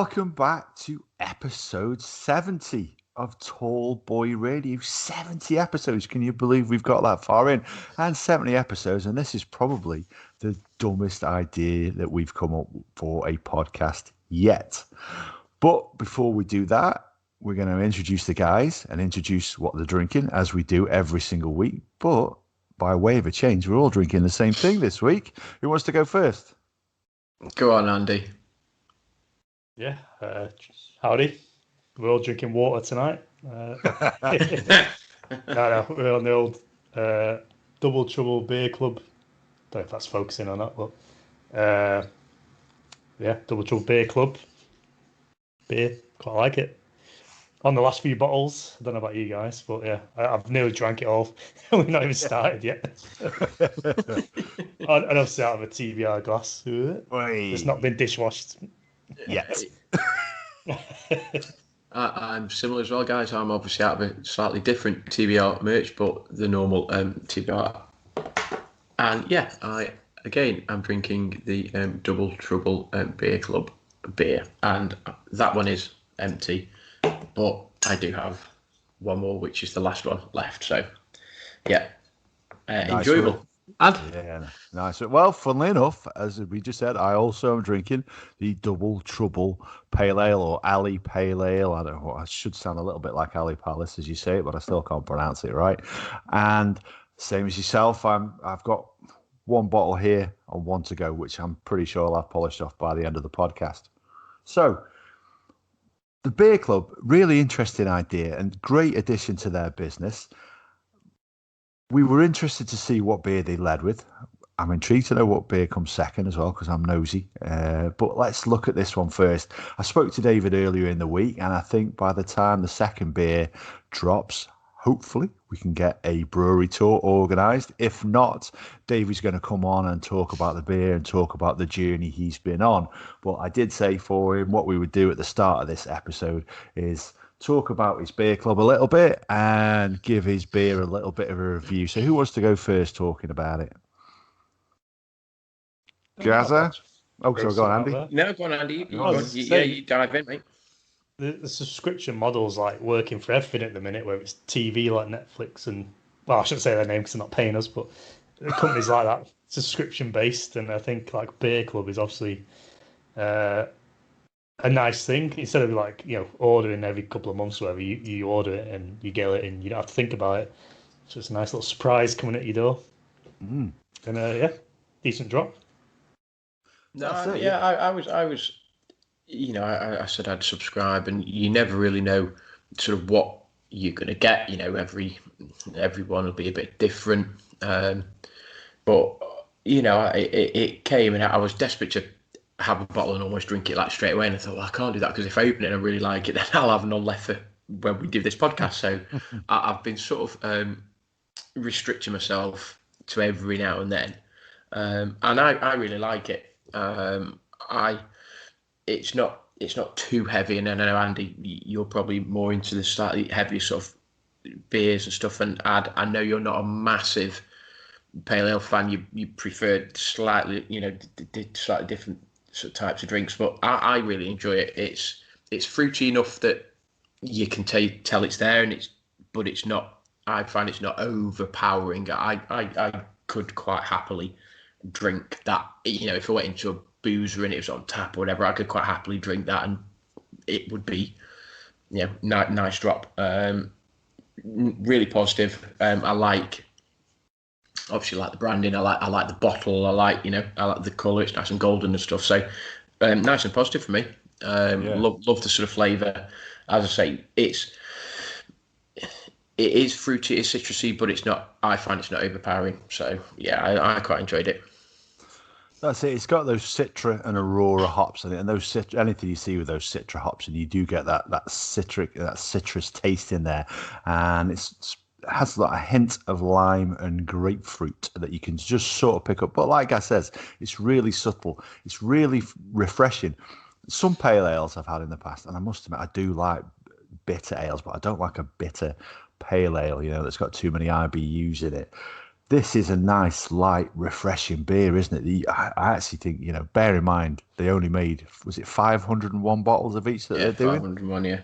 welcome back to episode 70 of Tall Boy Radio. 70 episodes. Can you believe we've got that far in? And 70 episodes, and this is probably the dumbest idea that we've come up for a podcast yet. But before we do that, we're going to introduce the guys and introduce what they're drinking, as we do every single week. But by way of a change, we're all drinking the same thing this week. Who wants to go first? Go on, Andy. Yeah, howdy. We're all drinking water tonight. No, we're on the old Double Trouble Beer Club. Don't know if that's focusing on that, but yeah, Double Trouble Beer Club. Beer, quite like it. On the last few bottles, I don't know about you guys, but yeah, I've nearly drank it all. We've not even started yet. And obviously out of a TBR glass. It's not been dishwashed yet. I'm similar as well, guys. I'm obviously out of a slightly different TBR merch, but the normal TBR. And yeah, I'm drinking the Double Trouble Beer Club beer, and that one is empty, but I do have one more, which is the last one left. So yeah, nice. Enjoyable. Yeah, nice. Well, funnily enough, as we just said, I also am drinking the Double Trouble Pale Ale, or Ali Pale Ale. I don't know. I should sound a little bit like Ali Palace as you say it, but I still can't pronounce it right. And same as yourself, I've got one bottle here and one to go, which I'm pretty sure I'll have polished off by the end of the podcast. So, the Beer Club, really interesting idea and great addition to their business. We were interested to see what beer they led with. I'm intrigued to know what beer comes second as well, because I'm nosy. But let's look at this one first. I spoke to David earlier in the week, and I think by the time the second beer drops, hopefully we can get a brewery tour organised. If not, Davey's going to come on and talk about the beer and talk about the journey he's been on. But I did say for him what we would do at the start of this episode is talk about his beer club a little bit and give his beer a little bit of a review. So who wants to go first talking about it? Gaza? Oh, sorry, go on, Andy. No, go on, Andy. You dive in, mate. The subscription model's like working for everything at the minute, where it's TV like Netflix and, well, I shouldn't say their name because they're not paying us, but companies like that, subscription based. And I think like Beer Club is obviously a nice thing. Instead of like, ordering every couple of months or whatever, you order it and you get it and you don't have to think about it. So it's a nice little surprise coming at your door. And yeah, decent drop. No, I was I said I'd subscribe, and you never really know sort of what you're going to get. Everyone will be a bit different. But it came, and I was desperate to have a bottle and almost drink it like straight away. And I thought, well, I can't do that, because if I open it and I really like it, then I'll have none left for when we do this podcast. So I've been sort of restricting myself to every now and then, and I really like it. It's not too heavy, and I know, Andy, you're probably more into the slightly heavier sort of beers and stuff, and I know you're not a massive pale ale fan. You prefer slightly, slightly different sort of types of drinks, but I really enjoy it. It's fruity enough that you can tell it's there, but it's not. I find it's not overpowering. I could quite happily drink that. If I went into a boozer and it was on tap or whatever, I could quite happily drink that, and it would be, nice drop. Really positive. I obviously like the branding. I like the bottle. I like the colour. It's nice and golden and stuff. So nice and positive for me. Love the sort of flavour. As I say, it is fruity, it's citrusy, but it's not. I find it's not overpowering. So yeah, I quite enjoyed it. That's it. It's got those Citra and Aurora hops in it, and those anything you see with those Citra hops, and you do get that citrus taste in there, and it has like a hint of lime and grapefruit that you can just sort of pick up. But like I says, it's really subtle. It's really refreshing. Some pale ales I've had in the past, and I must admit I do like bitter ales, but I don't like a bitter pale ale, that's got too many IBUs in it. this is a nice, light, refreshing beer, isn't it? I actually think, bear in mind, they only made, was it 501 bottles of each that they're doing? 501, yeah.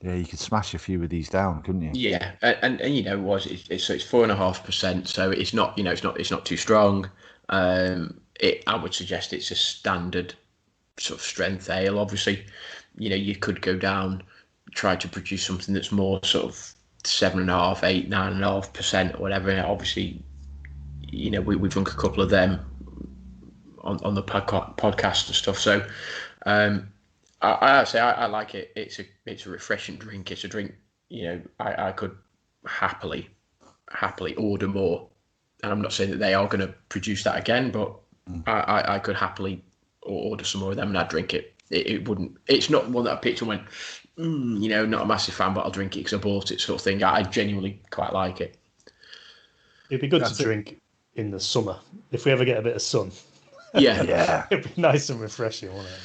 Yeah, you could smash a few of these down, couldn't you? Yeah, and it's 4.5%, so it's not it's not too strong. I would suggest it's a standard sort of strength ale. Obviously, you could go down, try to produce something that's more sort of 7.5%, 8%, 9.5% or whatever. Obviously, we've drunk a couple of them on the podcast and stuff. So, I like it. It's a refreshing drink. It's a drink. I could happily order more. And I'm not saying that they are going to produce that again, but I could happily order some more of them and I'd drink it. It wouldn't. It's not one that I picked and went, not a massive fan, but I'll drink it because I bought it, sort of thing. I genuinely quite like it. It'd be good to drink in the summer if we ever get a bit of sun. Yeah, it'd be nice and refreshing, wouldn't it?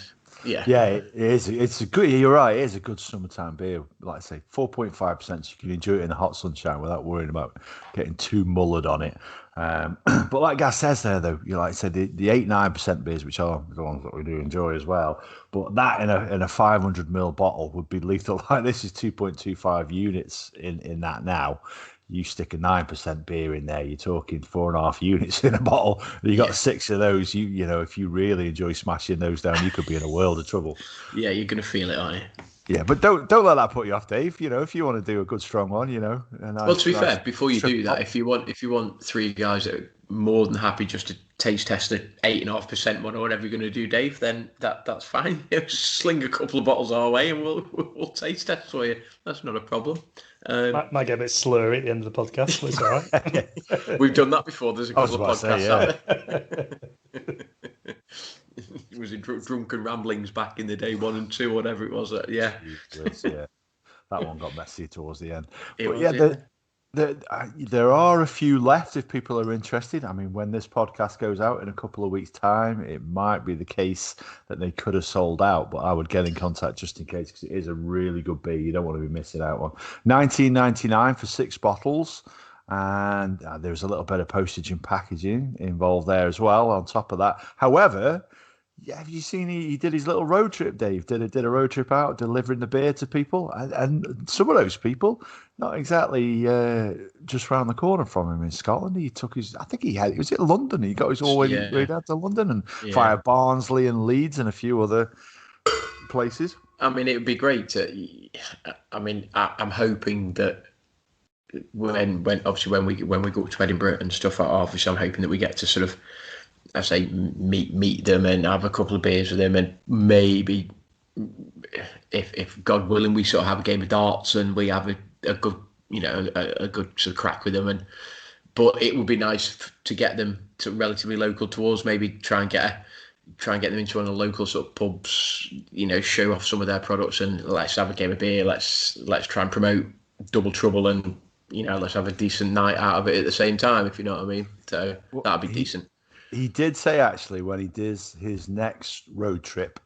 Yeah, it is. It's a good. You're right. It is a good summertime beer. Like I say, 4.5%. So you can enjoy it in the hot sunshine without worrying about getting too mullered on it. But like Gaz says there, though, like I said, the 8-9% beers, which are the ones that we do enjoy as well. But that in a 500ml bottle would be lethal. Like this is 2.25 units in that now. You stick a 9% beer in there, you're talking 4.5 units in a bottle. You got 6 of those. If you really enjoy smashing those down, you could be in a world of trouble. Yeah, you're gonna feel it, aren't you? Yeah, but don't let that put you off, Dave. If you want to do a good strong one, Well, to be fair, before you do that, if you want 3 guys that are more than happy just to taste test the 8.5% one or whatever you're going to do, Dave, then that's fine. Sling a couple of bottles our way and we'll taste test for you. That's not a problem. Might get a bit slurry at the end of the podcast, but it's all right. We've done that before. There's a couple of podcasts. It was in Drunken Ramblings back in the day, 1 and 2, whatever it was. Yeah. That one got messy towards the end. There are a few left if people are interested. I mean, when this podcast goes out in a couple of weeks' time, it might be the case that they could have sold out, but I would get in contact just in case because it is a really good beer. You don't want to be missing out on. $19.99 for 6 bottles. And there's a little bit of postage and packaging involved there as well on top of that. However, have you seen he did his little road trip, Dave? Did a road trip out delivering the beer to people, and some of those people not exactly just round the corner from him in Scotland. He took his, I think he was at London. He got his all way down to London and via Barnsley and Leeds and a few other places. I mean, it would be great to. I mean, I'm hoping that. When we go to Edinburgh and stuff, obviously I'm hoping that we get to sort of, I say, meet them and have a couple of beers with them, and maybe if God willing we sort of have a game of darts and we have a good a good sort of crack with them. But it would be nice to get them to relatively local tours, maybe try and get them into one of the local sort of pubs, show off some of their products and let's have a game of beer. Let's try and promote Double Trouble and. Let's have a decent night out of it at the same time, if you know what I mean. So that'd be decent. He did say, actually, when he does his next road trip,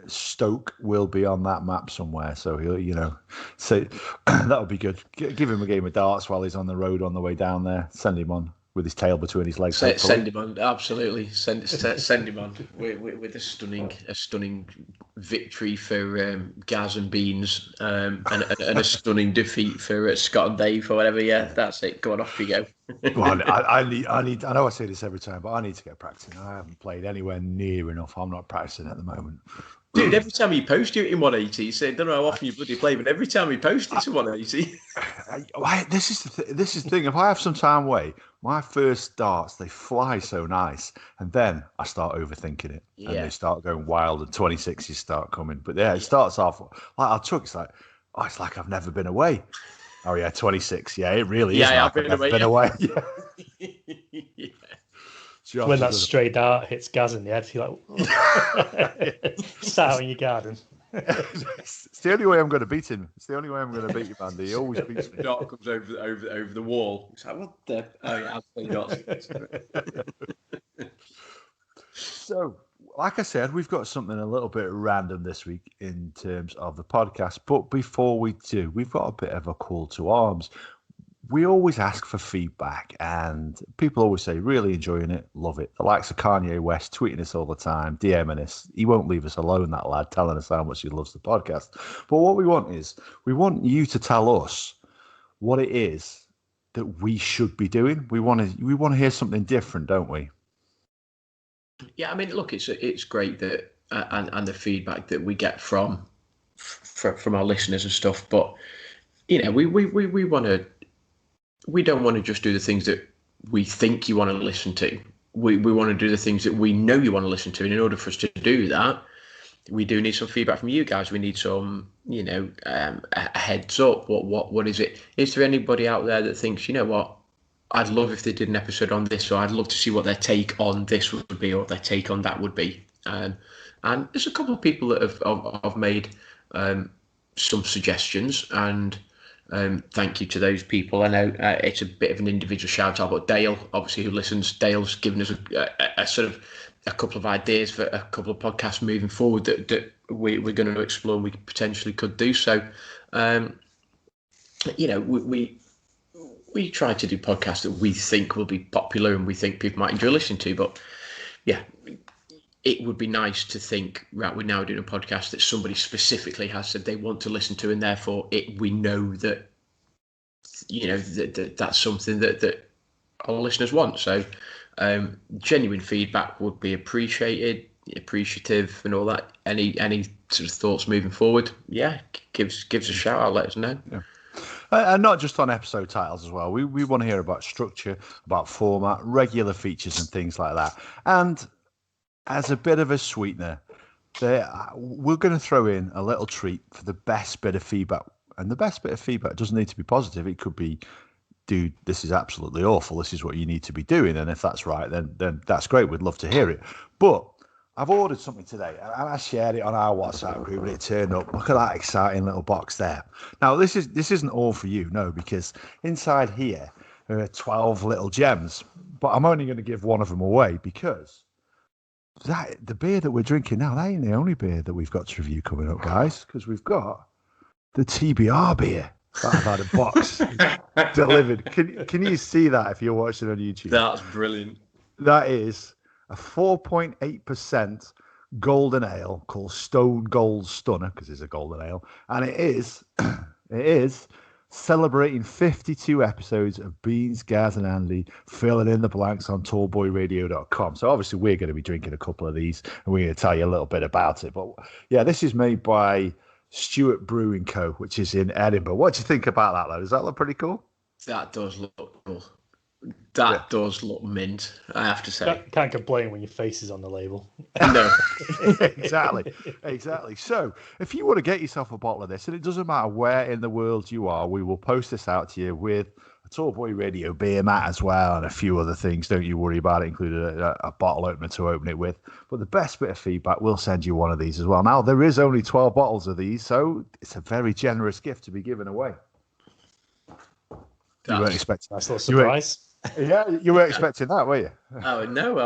Stoke will be on that map somewhere. So he'll, so that would be good. Give him a game of darts while he's on the road on the way down there. Send him on with his tail between his legs. Send him on, absolutely. Send him on with a stunning victory for Gaz and Beans, and a stunning defeat for Scott and Dave or whatever. Yeah, that's it. Go on, off you go. Well, I need. I know I say this every time, but I need to get practicing. I haven't played anywhere near enough. I'm not practicing at the moment. Dude, every time you post, you're in 180. You say, I don't know how often you bloody play, but every time you post, it's a 180. This is the thing. If I have some time away, my first darts, they fly so nice. And then I start overthinking it. Yeah. And they start going wild and 26s start coming. But yeah, it starts off, like it's like I've never been away. Oh yeah, 26. Yeah, it really is. I've been away. Yeah. Yeah. When that stray dart hits Gaz in the head, you're like, start out in your garden. It's the only way I'm going to beat him. It's the only way I'm going to beat you, Andy. He always beats me. The dart comes over the wall. It's like, what the? Oh yeah, I'll play darts. So, like I said, we've got something a little bit random this week in terms of the podcast. But before we do, we've got a bit of a call to arms. we always ask for feedback, and people always say, really enjoying it, love it. The likes of Kanye West tweeting us all the time, DMing us. He won't leave us alone, that lad, telling us how much he loves the podcast. But what we want is, we want you to tell us what it is that we should be doing. We want to hear something different, don't we? Yeah, I mean, look, it's great that and the feedback that we get from our listeners and stuff, but we want to. We don't want to just do the things that we think you want to listen to. We want to do the things that we know you want to listen to. And in order for us to do that, we do need some feedback from you guys. We need some, a heads up. What is it? Is there anybody out there that thinks, you know what, I'd love if they did an episode on this, or I'd love to see what their take on this would be, or their take on that would be. And there's a couple of people that have made some suggestions, and thank you to those people. I know it's a bit of an individual shout out, but Dale, obviously, who listens, Dale's given us a sort of a couple of ideas for a couple of podcasts moving forward that we're going to explore and we potentially could do. So, we try to do podcasts that we think will be popular and we think people might enjoy listening to. But yeah, it would be nice to think, right, we're now doing a podcast that somebody specifically has said they want to listen to, and therefore we know that, that's something that our listeners want. So genuine feedback would be appreciative and all that. Any sort of thoughts moving forward, yeah, give us a shout out, let us know. Yeah. And not just on episode titles as well. We want to hear about structure, about format, regular features and things like that. And as a bit of a sweetener, we're going to throw in a little treat for the best bit of feedback. And the best bit of feedback doesn't need to be positive. It could be, dude, this is absolutely awful. This is what you need to be doing. And if that's right, then that's great. We'd love to hear it. But I've ordered something today, and I shared it on our WhatsApp group, and it turned up. Look at that exciting little box there. Now, this isn't all for you, no, because inside here there are 12 little gems. But I'm only going to give one of them away because the beer that we're drinking now, that ain't the only beer that we've got to review coming up, guys, because we've got the TBR beer that I've had a box delivered. Can you see that if you're watching on YouTube? That's brilliant. That is a 4.8% golden ale called Stone Gold Stunner, because it's a golden ale, and it is celebrating 52 episodes of Beans, Gaz, and Andy filling in the blanks on tallboyradio.com. So obviously we're going to be drinking a couple of these, and we're going to tell you a little bit about it. But yeah, this is made by Stewart Brewing Co., which is in Edinburgh. What do you think about that, though? Does that look pretty cool? That does look cool. That does look mint, I have to say. Can't complain when your face is on the label. No. Exactly. So if you want to get yourself a bottle of this, and it doesn't matter where in the world you are, we will post this out to you with a Tallboy Radio beer mat as well, and a few other things. Don't you worry about it, including a bottle opener to open it with. But the best bit of feedback, we'll send you one of these as well. Now, there is only 12 bottles of these, so it's a very generous gift to be given away. You weren't expecting nice little surprise. Yeah, you weren't expecting that, were you? Oh no,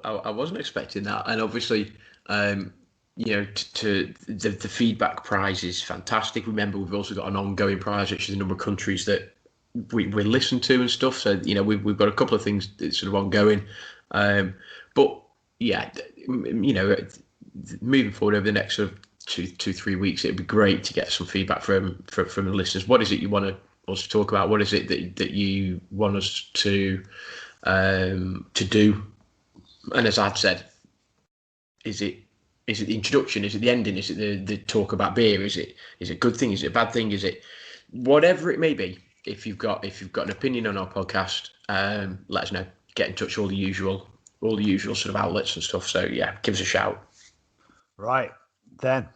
I wasn't expecting that, and obviously, to the feedback prize is fantastic. Remember, we've also got an ongoing prize, which is the number of countries that we listen to and stuff. So we've got a couple of things that's sort of ongoing, but yeah, moving forward over the next sort of 2-3 weeks, it'd be great to get some feedback from the listeners. What is it you want us to talk about? What is it that you want us to do? And as I've said, is it the introduction? Is it the ending? Is it the talk about beer? Is it a good thing? Is it a bad thing? Is it whatever it may be? If you've got an opinion on our podcast, let us know. Get in touch, all the usual sort of outlets and stuff. So yeah, give us a shout. Right then.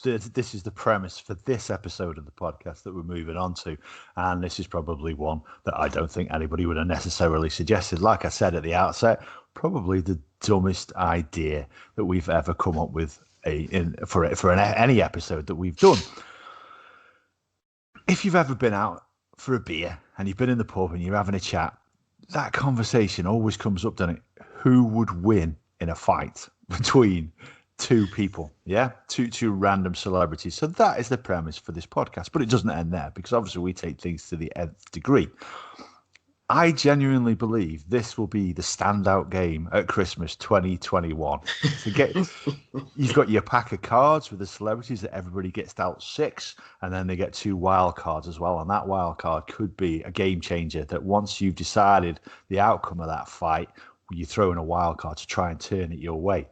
This is the premise for this episode of the podcast that we're moving on to, and this is probably one that I don't think anybody would have necessarily suggested. Like I said at the outset, probably the dumbest idea that we've ever come up with for any episode that we've done. If you've ever been out for a beer and you've been in the pub and you're having a chat, that conversation always comes up, doesn't it? Who would win in a fight between two people, yeah, two random celebrities. So that is the premise for this podcast, but it doesn't end there because obviously we take things to the nth degree. I genuinely believe this will be the standout game at Christmas 2021. So you've got your pack of cards with the celebrities that everybody gets dealt 6, and then they get 2 wild cards as well. And that wild card could be a game changer that once you've decided the outcome of that fight, you throw in a wild card to try and turn it your way.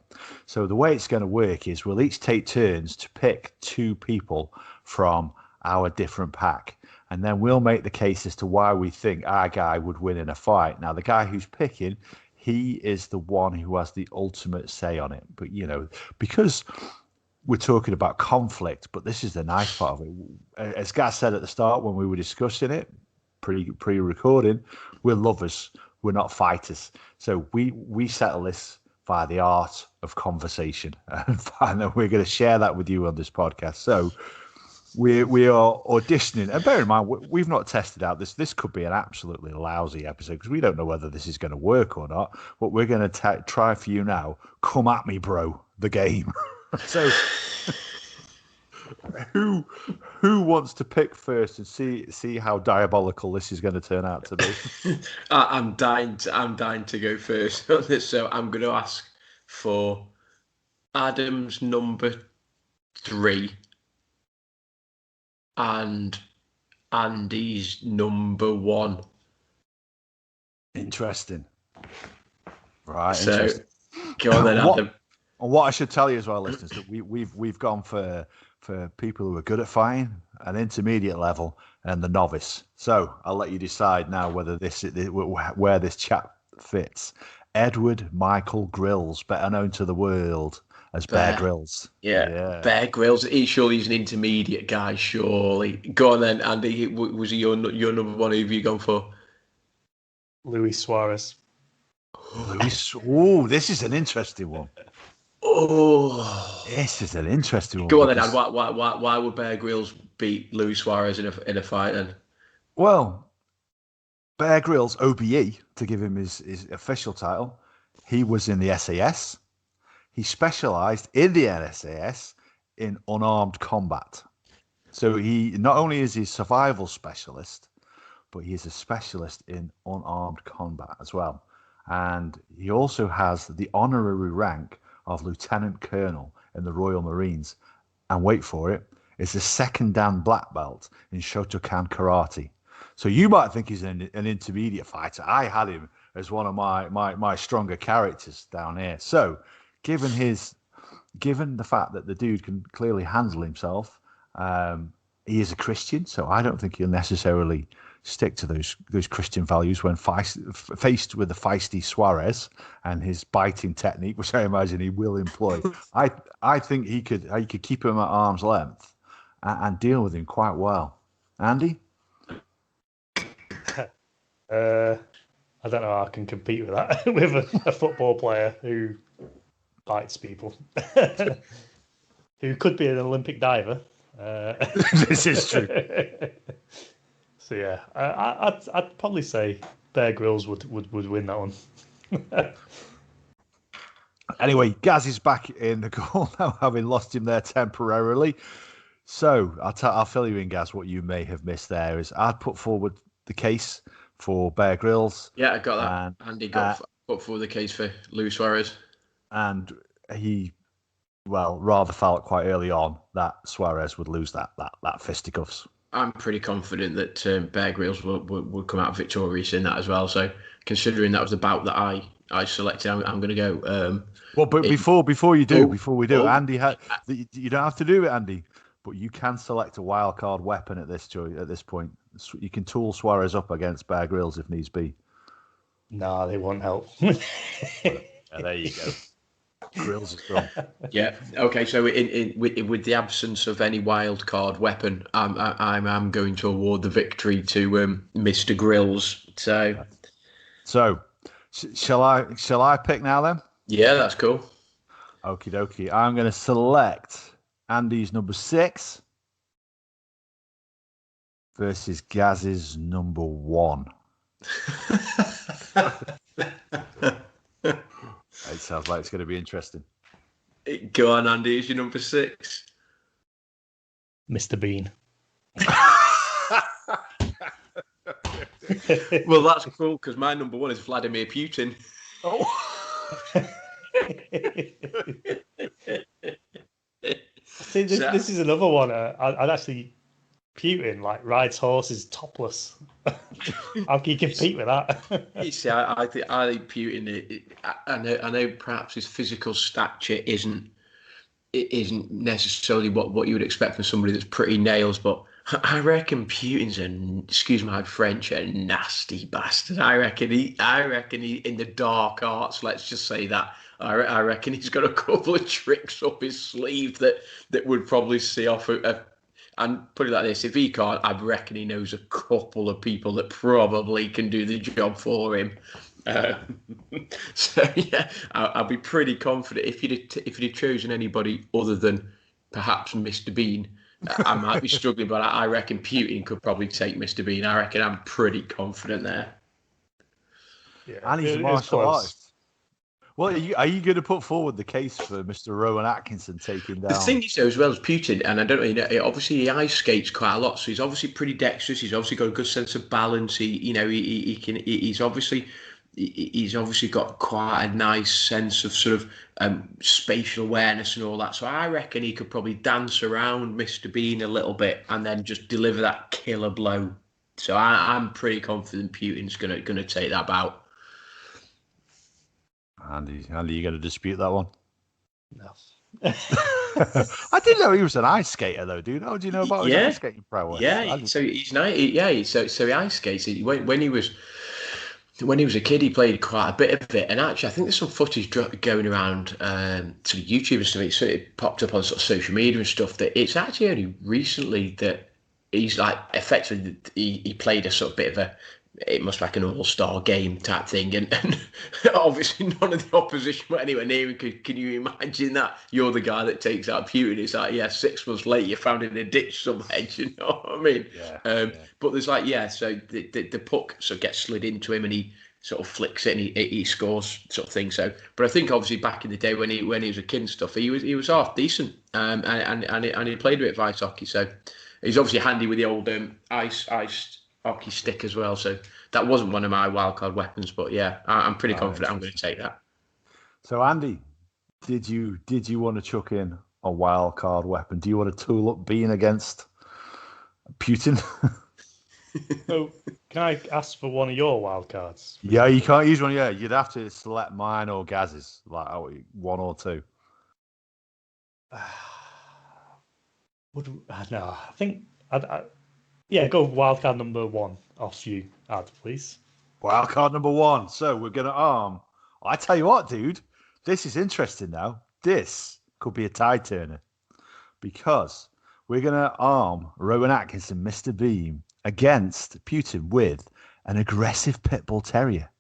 So the way it's going to work is we'll each take turns to pick 2 people from our different pack. And then we'll make the case as to why we think our guy would win in a fight. Now, the guy who's picking, he is the one who has the ultimate say on it. But, because we're talking about conflict, but this is the nice part of it. As Gaz said at the start when we were discussing it, pre-recording, we're lovers. We're not fighters. So we settle this via the art of conversation. And we're going to share that with you on this podcast. So we are auditioning, and bear in mind we've not tested out this could be an absolutely lousy episode because we don't know whether this is going to work or not, but we're going to try for you now. Come at me, bro, the game. So who wants to pick first and see how diabolical this is going to turn out to be? I'm dying to go first on this, so I'm going to ask for Adam's number 3 and Andy's number 1. Interesting. Right. So, interesting. Go on then, Adam. What I should tell you as well, listeners, that we've gone for people who are good at fighting, an intermediate level, and the novice. So I'll let you decide now whether where this chap fits. Edward Michael Grills, better known to the world as Bear Grylls. Yeah, Bear Grylls. He's an intermediate guy, surely. Go on then, Andy. Was he your number 1? Who have you gone for? Luis Suarez. Oh, this is an interesting one. Oh, this is an interesting one. Go on then, Andy. Why would Bear Grylls beat Luis Suarez in a fight then? Well, Bear Grylls, OBE, to give him his official title, he was in the SAS. He specialised in the SAS in unarmed combat. So he not only is he a survival specialist, but he is a specialist in unarmed combat as well. And he also has the honorary rank of Lieutenant Colonel in the Royal Marines. And wait for it, is a 2nd Dan black belt in Shotokan Karate. So you might think he's an intermediate fighter. I had him as one of my stronger characters down here. So given the fact that the dude can clearly handle himself, he is a Christian, so I don't think he'll necessarily stick to those Christian values when faced with the feisty Suarez and his biting technique, which I imagine he will employ. I think he could keep him at arm's length and deal with him quite well. Andy? I don't know how I can compete with that with a football player who bites people, who could be an Olympic diver. This is true. So yeah, I'd probably say Bear Grylls would win that one. Anyway, Gaz is back in the goal now, having lost him there temporarily. So I'll fill you in, Gaz. What you may have missed there is I'd put forward the case for Bear Grylls. Yeah, I got that. Andy put forward the case for Luis Suarez. And he, rather felt quite early on that Suarez would lose that fisticuffs. I'm pretty confident that Bear Grylls would come out victorious in that as well. So considering that was the bout that I selected, I'm going to go. But before we do, Andy, you don't have to do it, Andy. But you can select a wild card weapon at this point. You can tool Suarez up against Bear Grylls if needs be. No, they won't help. There you go. Grylls is gone. Yeah. Okay. So with the absence of any wild card weapon, I'm going to award the victory to Mr. Grylls. So shall I pick now then? Yeah, that's cool. Okie dokie. I'm going to select Andy's number 6 versus Gaz's number 1. It sounds like it's going to be interesting. Go on, Andy. Is your number 6? Mr. Bean. Well, that's cool because my number 1 is Vladimir Putin. Oh. See, this is another one. I'd actually Putin like rides horses topless. How can you compete with that? You see, I think Putin. I know perhaps his physical stature isn't necessarily what you would expect from somebody that's pretty nails, but I reckon Putin's excuse my French, a nasty bastard. I reckon he in the dark arts. Let's just say that. I reckon he's got a couple of tricks up his sleeve that would probably see off and put it like this: if he can't, I reckon he knows a couple of people that probably can do the job for him. So yeah, I'll be pretty confident if you'd chosen anybody other than perhaps Mr. Bean. I might be struggling, but I reckon Putin could probably take Mr. Bean. I reckon I'm pretty confident there. Yeah, And he's a martial artist. Well, are you going to put forward the case for Mr. Rowan Atkinson taking down? The thing is, though, as well as Putin, and I don't know, obviously he ice skates quite a lot, so he's obviously pretty dexterous. He's obviously got a good sense of balance. He's obviously got quite a nice sense of sort of spatial awareness and all that. So I reckon he could probably dance around Mr. Bean a little bit and then just deliver that killer blow. So I'm pretty confident Putin's gonna take that bout. Andy, you going to dispute that one? No. I didn't know he was an ice skater, though, dude. How do you know about his ice skating prowess? Yeah, so he's nice. Yeah, so he ice skates. When he was a kid, he played quite a bit of it. And actually, I think there's some footage going around sort of YouTube and stuff. So it popped up on sort of social media and stuff. That it's actually only recently that he's like effectively he played a sort of bit of a. It must be like an all-star game type thing, and obviously none of the opposition were anywhere near him. Can you imagine that? You're the guy that takes out Putin. It's like, 6 months later, you found in a ditch somewhere. Do you know what I mean? Yeah. But there's like, so the puck sort of gets slid into him, and he sort of flicks it, and he scores, sort of thing. So, but I think obviously back in the day when he was a kid and stuff, he was half decent, and he played a bit of ice hockey. So he's obviously handy with the old ice hockey stick as well, so that wasn't one of my wildcard weapons, but yeah, I'm pretty confident I'm going to take that. So Andy, did you want to chuck in a wildcard weapon? Do you want to tool up Bean against Putin? So, can I ask for one of your wildcards? Yeah, you can't use one. Yeah, you'd have to select mine or Gaz's, like one or two. No, I think yeah, go wildcard number 1 off you, Ad, please. Wildcard number 1. So we're going to arm. I tell you what, dude, this is interesting now. This could be a tide turner because we're going to arm Rowan Atkinson, Mr. Beam, against Putin with an aggressive pit bull terrier.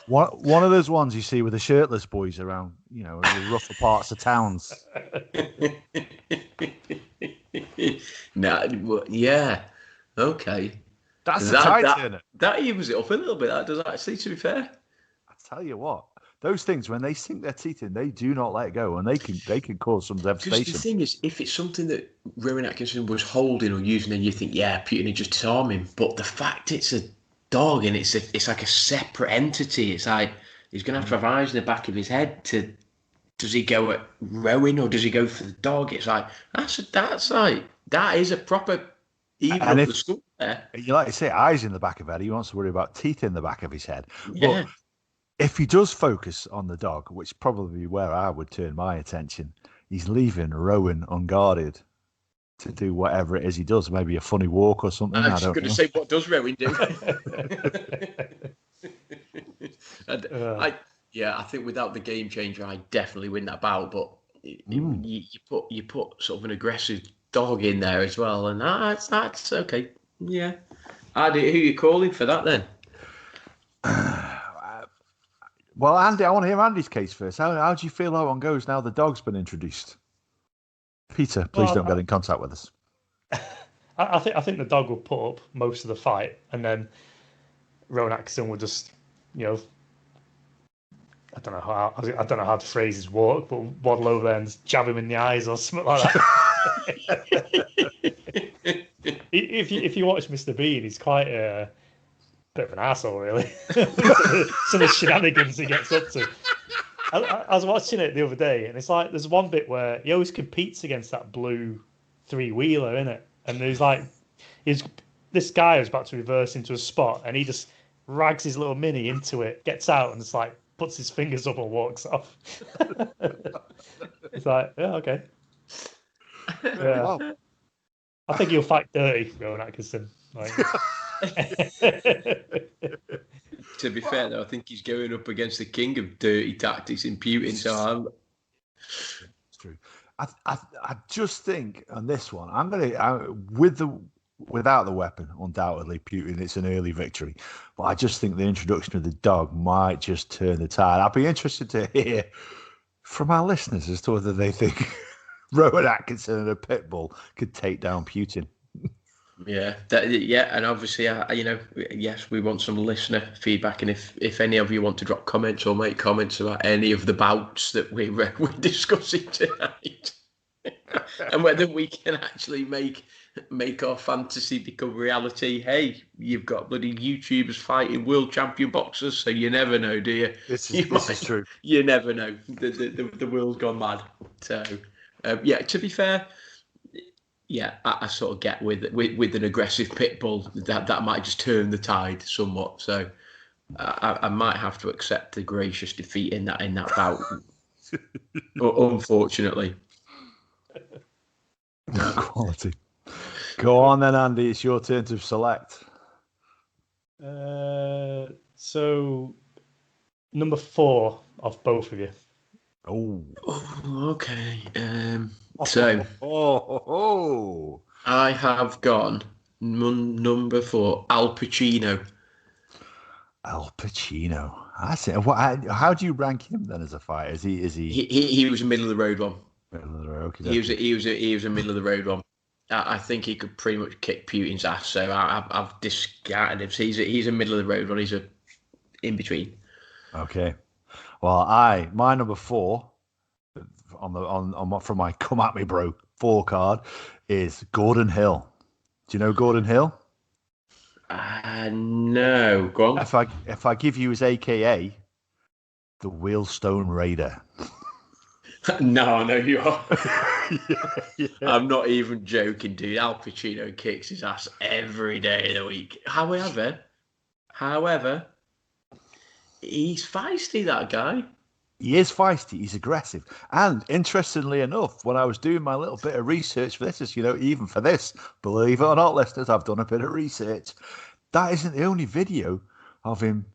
One of those ones you see with the shirtless boys around, in the rougher parts of towns. Yeah, okay. That's the tide turner. That evens it up a little bit. That does actually, to be fair. I tell you what, those things when they sink their teeth in, they do not let go, and they can cause some devastation. Because the thing is, if it's something that Rowan Atkinson was holding or using, then you think, yeah, Putin would just disarm him. But the fact it's a dog and it's like a separate entity. It's like he's going to have to have eyes in the back of his head to. Does he go at Rowan or does he go for the dog? It's like that is a proper even up the school there. You like to say eyes in the back of his head. He wants to worry about teeth in the back of his head. Yeah. But if he does focus on the dog, which probably where I would turn my attention, he's leaving Rowan unguarded to do whatever it is he does. Maybe a funny walk or something. I was going to say, what does Rowan do? I think without the game changer, I definitely win that bout. But you put sort of an aggressive dog in there as well, and that's okay. Yeah, who are you calling for that then? Well, Andy, I want to hear Andy's case first. How do you feel that one goes now the dog's been introduced? Peter, please don't get in contact with us. I think the dog will put up most of the fight, and then Rowan Atkinson will just, I don't know how to phrase his walk, but waddle over there and jab him in the eyes or something like that. if you watch Mr. Bean, he's quite a bit of an arsehole, really. Some of the shenanigans he gets up to. I was watching it the other day, and it's like there's one bit where he always competes against that blue three-wheeler, innit? And there's like this guy who's about to reverse into a spot, and he just rags his little Mini into it, gets out, and just like puts his fingers up and walks off. It's like, yeah, okay. Yeah. Wow. I think he'll fight dirty, Rowan Atkinson. Like. To be fair, though, I think he's going up against the king of dirty tactics in Putin. So it's true. I just think on this one, without the weapon, undoubtedly Putin. It's an early victory, but I just think the introduction of the dog might just turn the tide. I'd be interested to hear from our listeners as to whether they think Rowan Atkinson and a pit bull could take down Putin. Yeah, and obviously, yes, we want some listener feedback, and if any of you want to drop comments or make comments about any of the bouts that we're discussing tonight, and whether we can actually make our fantasy become reality. Hey, you've got bloody YouTubers fighting world champion boxers, so you never know, do you? This is true. You never know. The world's gone mad. So, to be fair. Yeah, I sort of get with an aggressive pit bull that might just turn the tide somewhat. So I might have to accept the gracious defeat in that bout. Unfortunately. Quality. Go on then, Andy. It's your turn to select. So number 4 of both of you. Oh, okay. I have gone number 4, Al Pacino. Al Pacino. That's it. How do you rank him then as a fighter? Is he? He was a middle of the road one. Middle of the road. Okay. He was a middle of the road one. I think he could pretty much kick Putin's ass. So I've discarded him. So he's a middle of the road one. He's a in between. Okay. Well, my number 4 from my come at me bro 4 card is Gordon Hill. Do you know Gordon Hill? No. Go on. If I give you his AKA, the Wheelstone Raider. No, I know you are. Yeah. I'm not even joking, dude. Al Pacino kicks his ass every day of the week. However, he's feisty, that guy. He is feisty. He's aggressive. And interestingly enough, when I was doing my little bit of research for this, even for this, believe it or not, listeners, I've done a bit of research. That isn't the only video of him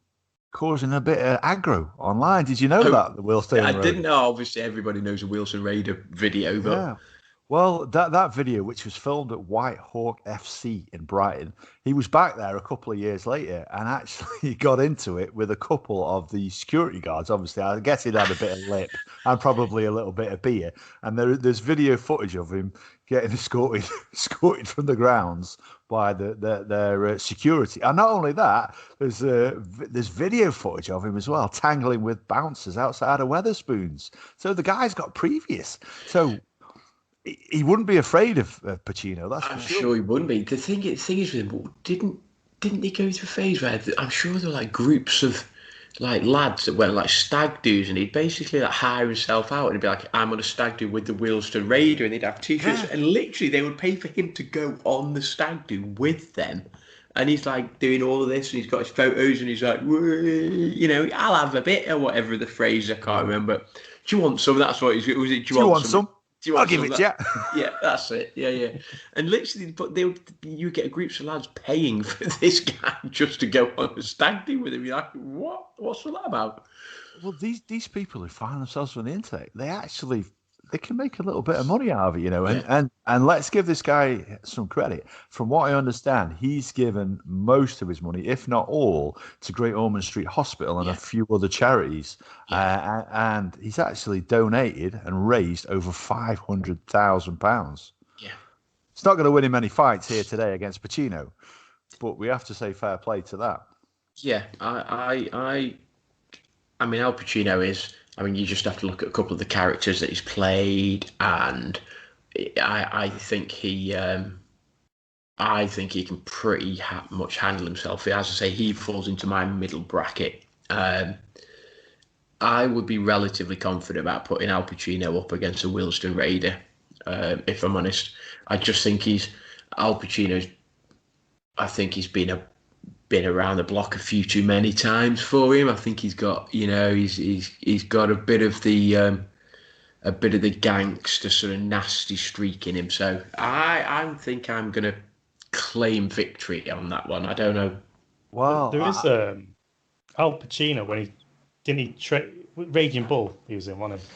causing a bit of aggro online. Did you know that? The Wheelstone I didn't know. Obviously, everybody knows the Wilson Raider video, but... Yeah. Well, that video, which was filmed at White Hawk FC in Brighton, he was back there a couple of years later and actually got into it with a couple of the security guards. Obviously, I guess he'd had a bit of lip and probably a little bit of beer. And there's video footage of him getting escorted from the grounds by their security. And not only that, there's video footage of him as well, tangling with bouncers outside of Wetherspoons. So the guy's got previous. So... he wouldn't be afraid of Pacino. That's for sure. I'm sure he wouldn't be. The thing is with him, didn't he go through a phase where I'm sure there were like groups of like lads that went like stag do's, and he'd basically like hire himself out and he'd be like, I'm on a stag do with the Wheelstone Raider, and they'd have t-shirts, and literally they would pay for him to go on the stag do with them. And he's like doing all of this, and he's got his photos, and he's like, I'll have a bit, or whatever the phrase, I can't remember. Do you want some? That's what he's. Was it? Do you want some? I'll give it, yeah. Yeah, that's it. Yeah. And literally, but you get groups of lads paying for this guy just to go on a stag do with him. You're like, what? What's all that about? Well, these people who find themselves on the internet, they can make a little bit of money out of it, And let's give this guy some credit. From what I understand, he's given most of his money, if not all, to Great Ormond Street Hospital and a few other charities. Yeah. And he's actually donated and raised over £500,000. Yeah, it's not going to win him any fights here today against Pacino, but we have to say fair play to that. Yeah, I mean, Al Pacino is. I mean, you just have to look at a couple of the characters that he's played, and I think he. I think he can pretty much handle himself. As I say, he falls into my middle bracket. I would be relatively confident about putting Al Pacino up against a Wilston Raider, if I'm honest. I just think Al Pacino's. I think he's been around the block a few too many times for him. I think he's got, he's got a bit of the gangster sort of nasty streak in him. So I think I'm gonna claim victory on that one. I don't know. Well, there is Al Pacino when he Raging Bull. He was in one of them,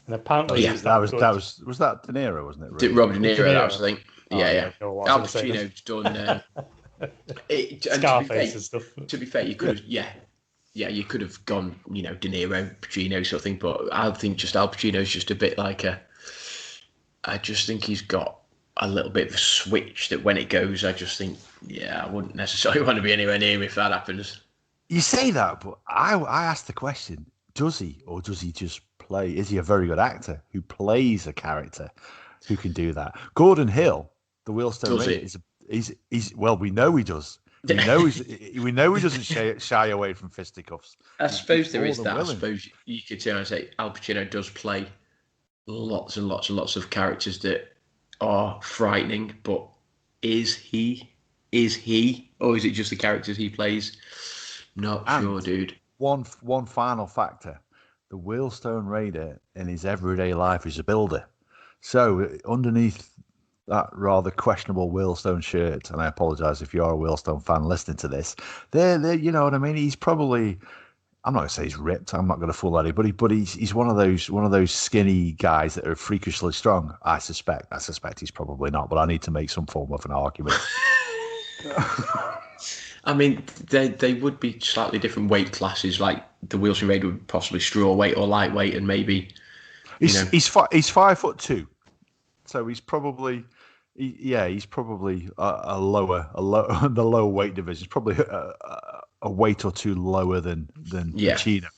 and apparently was that De Niro, wasn't it? Robert De Niro, that was, I think. Yeah. Al Pacino's done. Scarface and stuff. To be fair, you could have, you could have gone, De Niro, Pacino sort of thing. But I think just Al Pacino's just a bit like I just think he's got a little bit of a switch that when it goes, I just think, I wouldn't necessarily want to be anywhere near him if that happens. You say that, but I asked the question: does he, or does he just play? Is he a very good actor who plays a character who can do that? Gordon Hill, the Wheelstone Raider, well, we know he does. We know he doesn't shy away from fisticuffs. I suppose there is that. Willing. I suppose you could say Al Pacino does play lots and lots and lots of characters that are frightening, but is he, or is it just the characters he plays? Not sure, dude. One final factor: the Wheelstone Raider in his everyday life is a builder. So underneath that rather questionable Wheelstone shirt, and I apologise if you are a Wheelstone fan listening to this, they're you know what I mean. He's probably, I'm not going to say he's ripped. I'm not going to fool anybody, but he's one of those skinny guys that are freakishly strong. I suspect he's probably not, but I need to make some form of an argument. I mean, they would be slightly different weight classes. Like the Wheelstone Raider would possibly strawweight or lightweight, and maybe he's 5'2", so he's probably. He's probably the lower weight division. He's probably a weight or two lower than Pacino.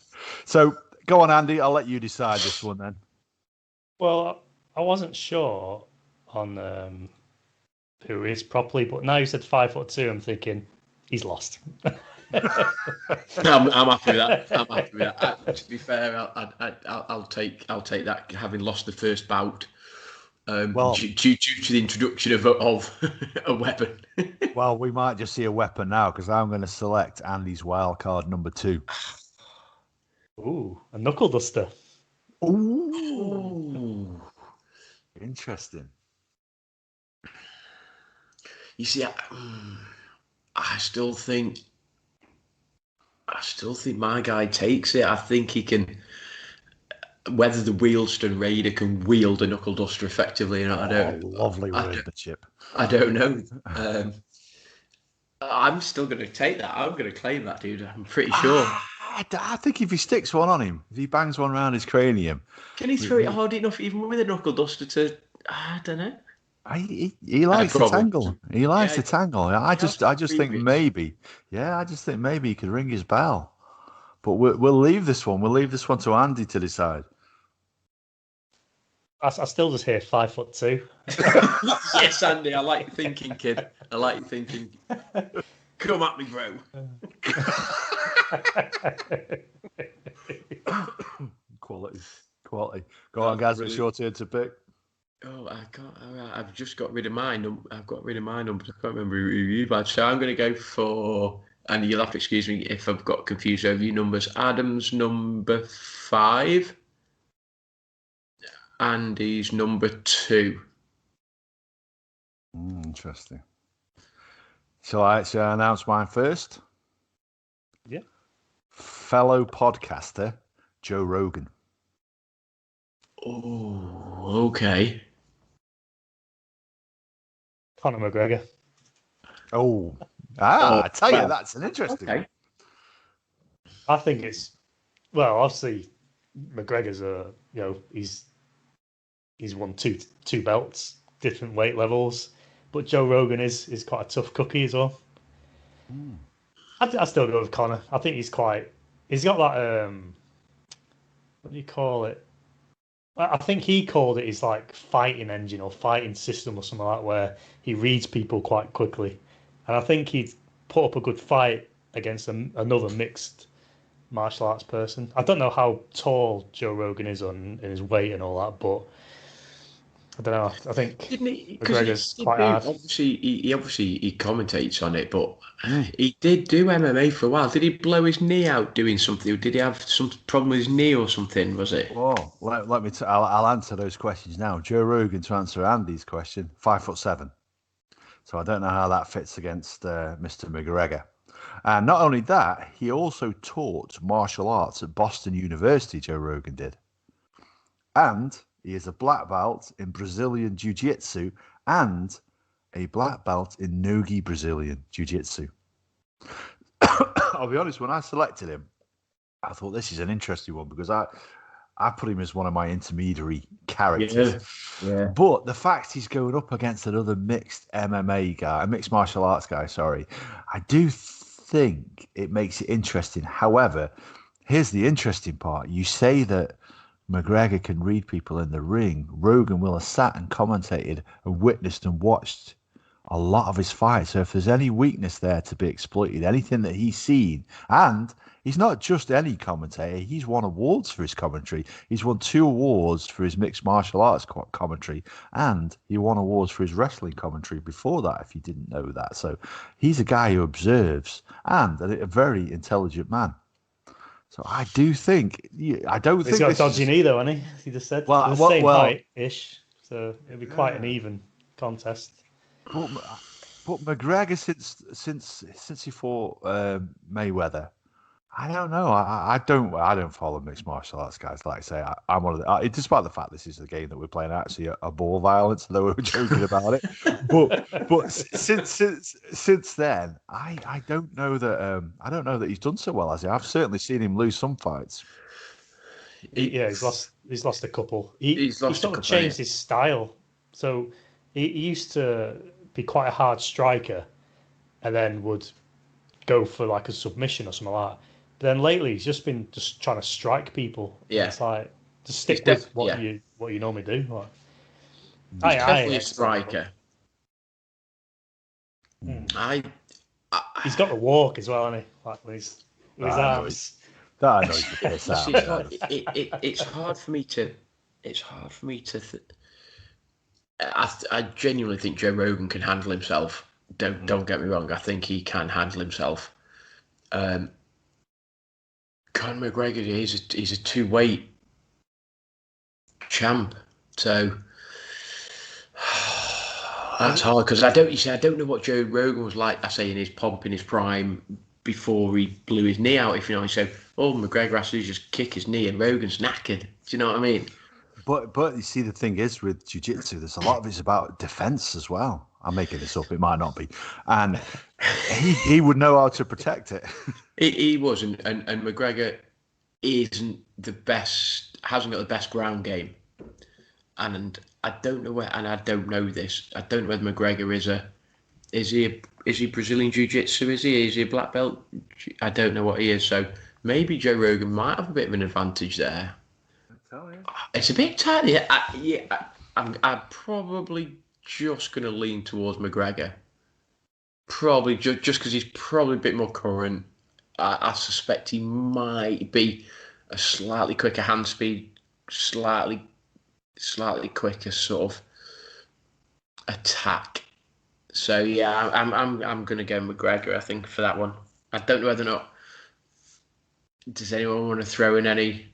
So go on, Andy. I'll let you decide this one then. Well, I wasn't sure on who is properly, but now you said 5'2", I'm thinking he's lost. I'm happy with that. To be fair, I'll take that, having lost the first bout. Due to the introduction of a weapon. Well, we might just see a weapon now, because I'm going to select Andy's wild card number 2. Ooh, a knuckle duster. Ooh. Interesting. You see, I still think my guy takes it. I think he can. Whether the Wheelstone Raider can wield a knuckle duster effectively or not, I don't. Lovely wordmanship. I don't know. I'm still going to take that. I'm going to claim that, dude. I'm pretty sure. I think if he sticks one on him, if he bangs one around his cranium, can he throw it hard enough, even with a knuckle duster, to? I don't know. He likes to tangle. He likes to tangle. I just think maybe. Yeah, I just think maybe he could ring his bell. But we'll leave this one. We'll leave this one to Andy to decide. I still just hear 5'2". Yes, Andy, I like your thinking, kid. I like your thinking. Come at me, bro. Quality. Go on, guys. It's your turn to pick. Oh, I've just got rid of mine. I've got rid of my numbers. I can't remember who you had. So I'm going to go for, and you'll have to excuse me if I've got confused over your numbers. Adam's number 5. Andy's number 2. Interesting. Shall I announce mine first? Yeah. Fellow podcaster, Joe Rogan. Oh, okay. Conor McGregor. I tell you, that's an interesting one. I think it's, well, obviously, McGregor's he's won two belts, different weight levels, but Joe Rogan is quite a tough cookie as well. I still go with Conor. I think he's got that what do you call it? I think he called it his like fighting engine or fighting system or something like that, where he reads people quite quickly. And I think he'd put up a good fight against another mixed martial arts person. I don't know how tall Joe Rogan is in his weight and all that, but I don't know. I think Didn't he? McGregor's quite hard. Obviously, he commentates on it, but he did do MMA for a while. Did he blow his knee out doing something? Or did he have some problem with his knee or something? Was it? Well, let me. I'll answer those questions now. Joe Rogan, to answer Andy's question, 5'7". So I don't know how that fits against Mr. McGregor. And not only that, he also taught martial arts at Boston University. Joe Rogan did, and he is a black belt in Brazilian Jiu-Jitsu and a black belt in Nogi Brazilian Jiu-Jitsu. I'll be honest, when I selected him, I thought this is an interesting one because I put him as one of my intermediary characters. Yeah. But the fact he's going up against another mixed MMA guy, a mixed martial arts guy, sorry, I do think it makes it interesting. However, here's the interesting part. You say that McGregor can read people in the ring. Rogan will have sat and commentated and witnessed and watched a lot of his fights. So if there's any weakness there to be exploited, anything that he's seen, and he's not just any commentator, he's won awards for his commentary. He's won 2 awards for his mixed martial arts commentary, and he won awards for his wrestling commentary before that, if you didn't know that. So he's a guy who observes and a very intelligent man. So I do think, I don't think he's got a dodgy knee though, hasn't he? He just said. Well, the same height-ish, so it'll be quite an even contest. But McGregor, since he fought Mayweather, I don't know. I don't follow mixed martial arts guys. Like I say, I'm one of the. Despite the fact this is the game that we're playing, actually a ball violence, though we were joking about it. But since then, I don't know that he's done so well, has he? I've certainly seen him lose some fights. He's lost a couple. He's sort of changed his style. So he used to be quite a hard striker, and then would go for like a submission or something like that. But then lately, he's just been trying to strike people. Yeah, it's like just stick with what you normally do. Like, he's definitely a striker. He's got the walk as well, hasn't he? Like with his arms. That annoys the piss out. It's hard for me to. I genuinely think Joe Rogan can handle himself. Don't get me wrong. I think he can handle himself. Conor McGregor he's a 2-weight champ, so that's hard because I don't know what Joe Rogan was like. I say in his pomp, in his prime, before he blew his knee out. If you know, so McGregor has to just kick his knee, and Rogan's knackered. Do you know what I mean? But you see, the thing is with jiu-jitsu, there's a lot of it's about defense as well. I'm making this up; it might not be, and he would know how to protect it. He wasn't, and McGregor isn't the best. Hasn't got the best ground game, and I don't know where. And I don't know this. I don't know whether McGregor is he Brazilian Jiu-Jitsu? Is he a black belt? I don't know what he is. So maybe Joe Rogan might have a bit of an advantage there. It's a bit tight. I'm probably just going to lean towards McGregor. Probably just because he's probably a bit more current. I suspect he might be a slightly quicker hand speed, slightly quicker sort of attack. So yeah, I'm going to go McGregor, I think, for that one. I don't know whether or not. Does anyone want to throw in any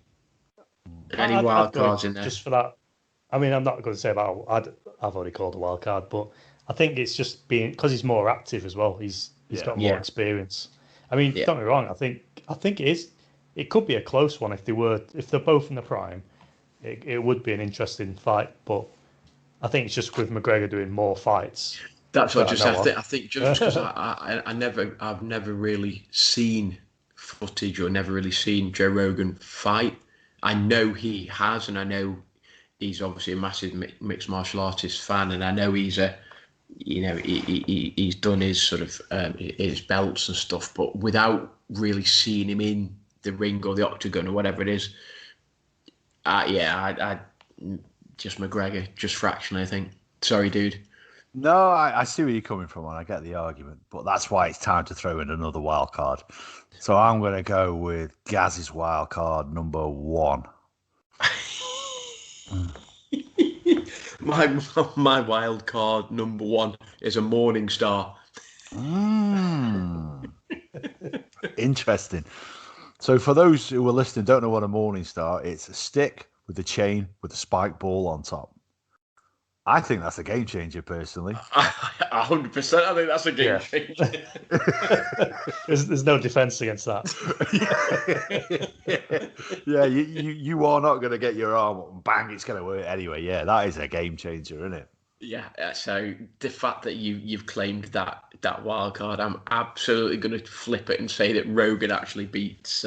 wild cards in there? Just for that. I mean, I'm not going to say about. I've already called a wild card, but I think it's just being because he's more active as well. He's got more experience. I mean, don't get me wrong. I think it is. It could be a close one if they're both in the prime. It would be an interesting fight, but I think it's just with McGregor doing more fights. That's what I think just because I've never really seen footage or never really seen Joe Rogan fight. I know he has, and I know he's obviously a massive mixed martial artist fan, and I know he's he's done his sort of his belts and stuff, but without really seeing him in the ring or the octagon or whatever it is, I just McGregor, just fractionally, I think. Sorry, dude. No, I see where you're coming from, and I get the argument, but that's why it's time to throw in another wild card. So I'm going to go with Gaz's wild card number 1. my wild card number 1 is a Morning Star. Interesting. So for those who are listening, don't know what a Morning Star, it's a stick with a chain with a spike ball on top. I think that's a game changer, personally. 100%. I think that's a game changer. There's no defense against that. Yeah, you are not going to get your arm up and bang, it's going to work anyway. Yeah, that is a game changer, isn't it? Yeah. So the fact that you've claimed that wild card, I'm absolutely going to flip it and say that Rogan actually beats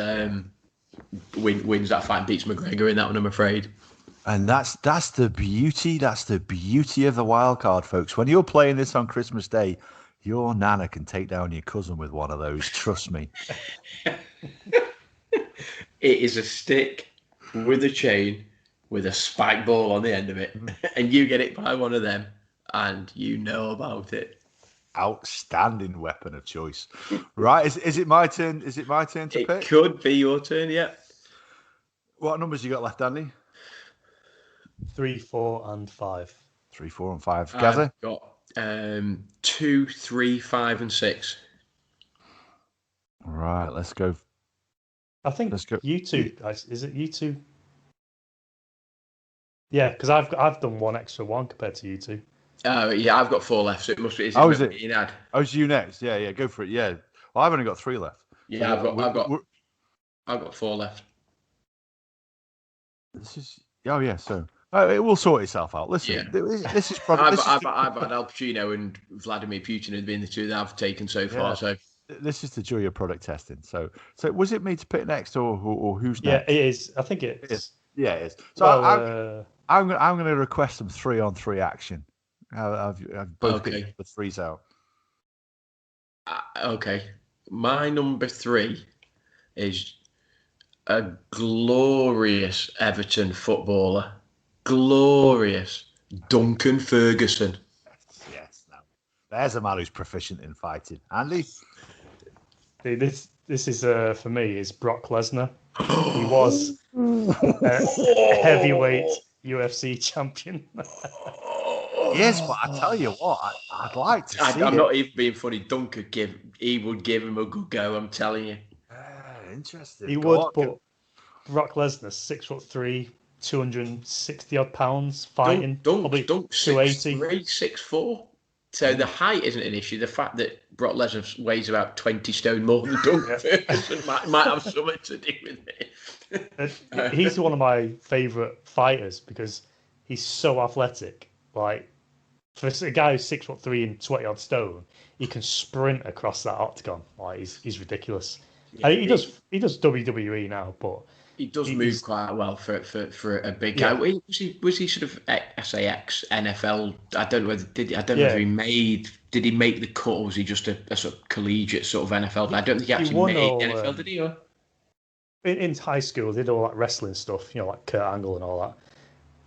wins that fight and beats McGregor in that one, I'm afraid. And that's the beauty. That's the beauty of the wild card, folks. When you're playing this on Christmas Day, your nana can take down your cousin with one of those. Trust me. It is a stick with a chain with a spike ball on the end of it, and you get it by one of them, and you know about it. Outstanding weapon of choice. Right? Is it my turn? Is it my turn to pick? It could be your turn. Yeah. What numbers you got left, Andy? 3, 4, and 5. 3, 4, and 5. Gaza? I've got 2, 3, 5, and 6. Right, let's go. I think you two, guys. Is it you two? Yeah, because I've done one extra one compared to you two. Oh yeah, I've got 4 left, so it must be. Is it? It's you next. Yeah, go for it. Yeah, well, I've only got 3 left. Yeah, I've got 4 left. This is so. It will sort itself out. Listen, this is probably. I've had Al Pacino and Vladimir Putin have been the 2 that I've taken so far. So this is the joy of product testing. So was it me to pick next, or who's next? Yeah, it is. I think it is. Yeah, it is. So I'm going to request some 3-on-3 action. I've both picked the 3s out. Okay, my number 3 is a glorious Everton footballer. Glorious Duncan Ferguson. Yes, now there's a man who's proficient in fighting. Andy, this is for me is Brock Lesnar. He was a heavyweight UFC champion. Yes, but I tell you what, I'd like to see. I'm not even being funny. Duncan he would give him a good go. I'm telling you. Interesting. He would, but Brock Lesnar, 6'3", 260 odd pounds, fighting. Probably 280. 6'3", 6'4". So the height isn't an issue. The fact that Brock Lesnar weighs about 20 stone more than Duncan Ferguson might have something to do with it. He's one of my favourite fighters because he's so athletic. Like, for a guy who's 6'3" and 20 odd stone, he can sprint across that octagon. Like, he's ridiculous. Yeah, he does WWE now, but he does move quite well for a big guy. Was he sort of ex NFL? I don't know whether if he made. Did he make the cut, or was he just a sort of collegiate sort of NFL? I don't think he actually made NFL, did he? In high school, did all that wrestling stuff, like Kurt Angle and all that.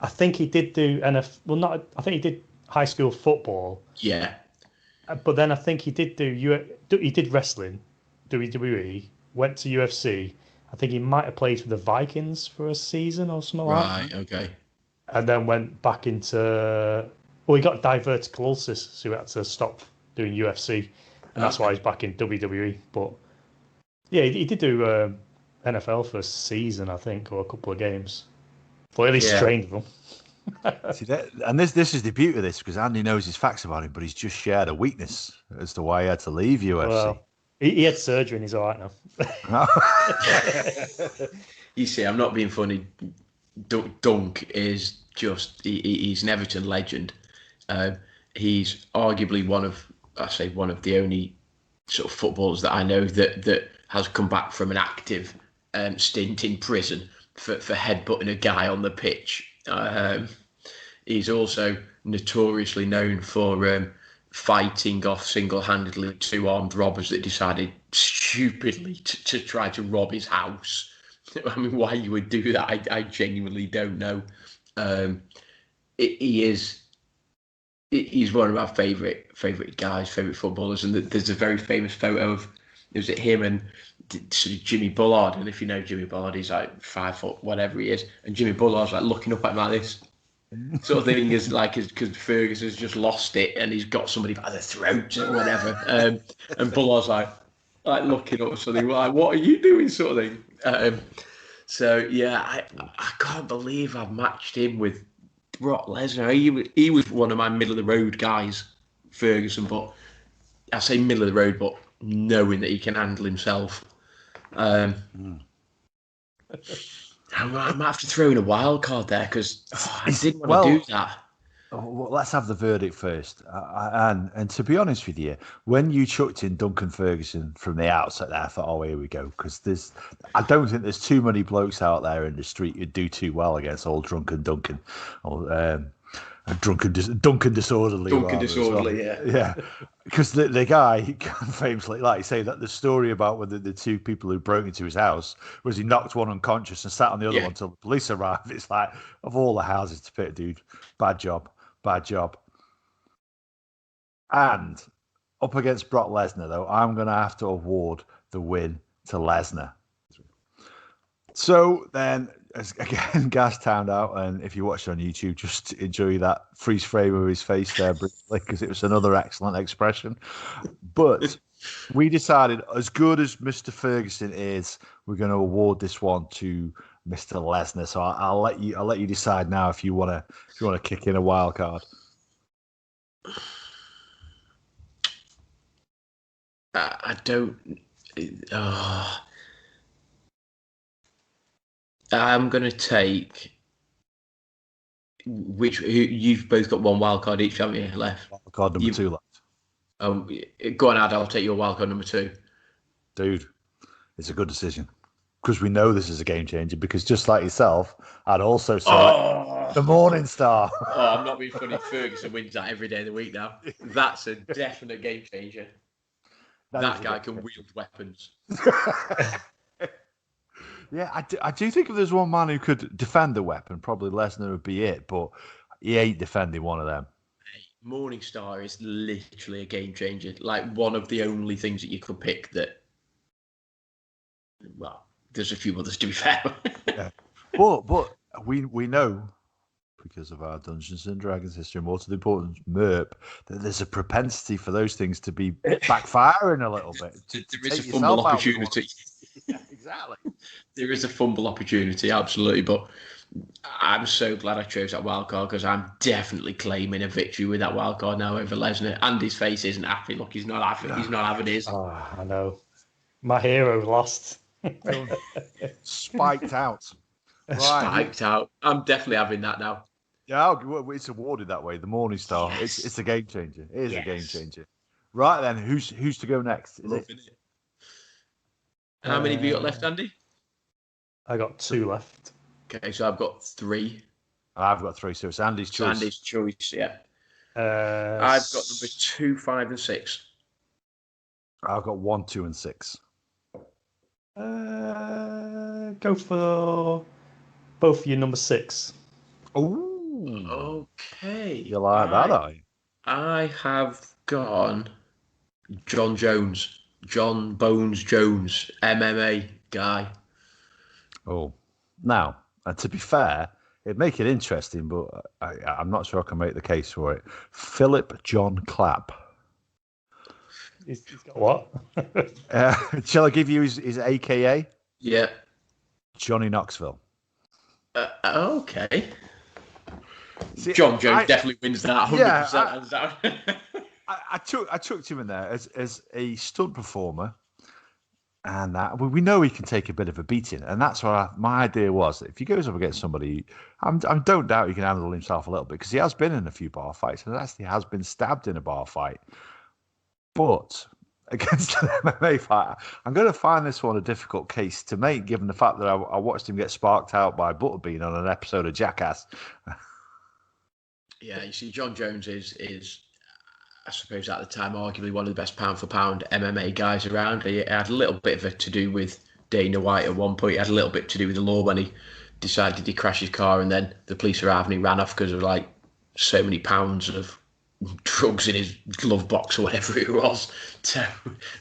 I think he did do NFL. Well, I think he did high school football. Yeah. But then I think he did he did wrestling, WWE, went to UFC. I think he might have played for the Vikings for a season or something like that. Right, okay. And then went back into... Well, he got diverticulosis, so he had to stop doing UFC. And that's why he's back in WWE. But, yeah, he did do NFL for a season, I think, or a couple of games. But at least trained them. See and this is the beauty of this, because Andy knows his facts about him, but he's just shared a weakness as to why he had to leave UFC. Well, he had surgery and he's all right now. You see, I'm not being funny. Dunk is just, he's an Everton legend. He's arguably one of the only sort of footballers that I know that has come back from an active stint in prison for headbutting a guy on the pitch. He's also notoriously known for fighting off single-handedly 2 armed robbers that decided stupidly to try to rob his house. I mean, why you would do that, I genuinely don't know. He's one of our favourite guys, favourite footballers, and there's a very famous photo of him and sort of Jimmy Bullard. And if you know Jimmy Bullard, he's like 5 foot whatever he is, and Jimmy Bullard's like looking up at him like this. Sort of thing is like because Ferguson's just lost it and he's got somebody by the throat or whatever, and Bullard's like looking up something like, "What are you doing?" sort of thing. So yeah, I can't believe I've matched him with Brock Lesnar. He was one of my middle of the road guys, Ferguson, but I say middle of the road, but knowing that he can handle himself. I might have to throw in a wild card there because I didn't want to do that. Well, let's have the verdict first. And to be honest with you, when you chucked in Duncan Ferguson from the outset there, I thought, oh, here we go. Because I don't think there's too many blokes out there in the street who'd do too well against old Drunken Duncan. Or Duncan Disorderly. Duncan Disorderly, well. Yeah. Because the guy famously, like you say, that the story about when the two people who broke into his house was he knocked one unconscious and sat on the other one until the police arrived. It's like, of all the houses to pick, dude, bad job. And up against Brock Lesnar, though, I'm going to have to award the win to Lesnar. So then, again, gas timed out, and if you watch it on YouTube, just enjoy that freeze frame of his face there briefly, because it was another excellent expression. But we decided, as good as Mr. Ferguson is, we're going to award this one to Mr. Lesnar. So I'll let you decide now if you want to kick in a wild card. I don't. I'm going to take you've both got one wild card each, haven't you? Left. Wild card number 2 left. Go on, Ad. I'll take your wild card number 2. Dude, it's a good decision. Because we know this is a game changer. Because just like yourself, I'd also select the Morning Star. I'm not being funny. Ferguson wins that every day of the week now. That's a definite game changer. That guy can wield weapons. Yeah, I do think if there's one man who could defend the weapon, probably Lesnar would be it. But he ain't defending one of them. Morning Star is literally a game changer. Like one of the only things that you could pick that. Well, there's a few others to be fair. Yeah. But we know, because of our Dungeons and Dragons history, more to the importance, MERP, that there's a propensity for those things to be backfiring a little bit. There is a fumble opportunity. Yeah, exactly. There is a fumble opportunity, absolutely. But I'm so glad I chose that wild card because I'm definitely claiming a victory with that wild card now over Lesnar. Andy's face isn't happy. Look, he's not happy. He's not having his. Oh, I know. My hero lost. Spiked out. Right. Spiked out. I'm definitely having that now. Yeah, it's awarded that way. The Morning Star. Yes. It's a game changer. It is a game changer. Right then, who's to go next? Is it? How many have you got left, Andy? I got 2 left. Okay, so I've got 3. I've got 3, so it's Andy's choice. Andy's choice, yeah. I've got number 2, 5, and 6. I've got 1, 2, and 6. Go for both of you, number 6. Oh, okay. You like that, are you? I have gone John Bones Jones, MMA guy. Oh, now, and to be fair, it'd make it interesting, but I'm not sure I can make the case for it. Philip John Clapp. He's got what? Shall I give you his AKA? Yeah. Johnny Knoxville. Okay. See, John Jones definitely wins that 100%. Yeah, I chucked him in there as a stunt performer, and we know he can take a bit of a beating, and that's what my idea was. If he goes up against somebody, I don't doubt he can handle himself a little bit because he has been in a few bar fights and actually has been stabbed in a bar fight. But against an MMA fighter, I'm going to find this one a difficult case to make, given the fact that I watched him get sparked out by Butterbean on an episode of Jackass. Yeah, you see, John Jones is, I suppose at the time, arguably one of the best pound-for-pound MMA guys around. He had a little bit of a to-do with Dana White at one point. It had a little bit to do with the law when he decided he crashed his car, and then the police arrived and he ran off because of like so many pounds of drugs in his glove box or whatever it was. So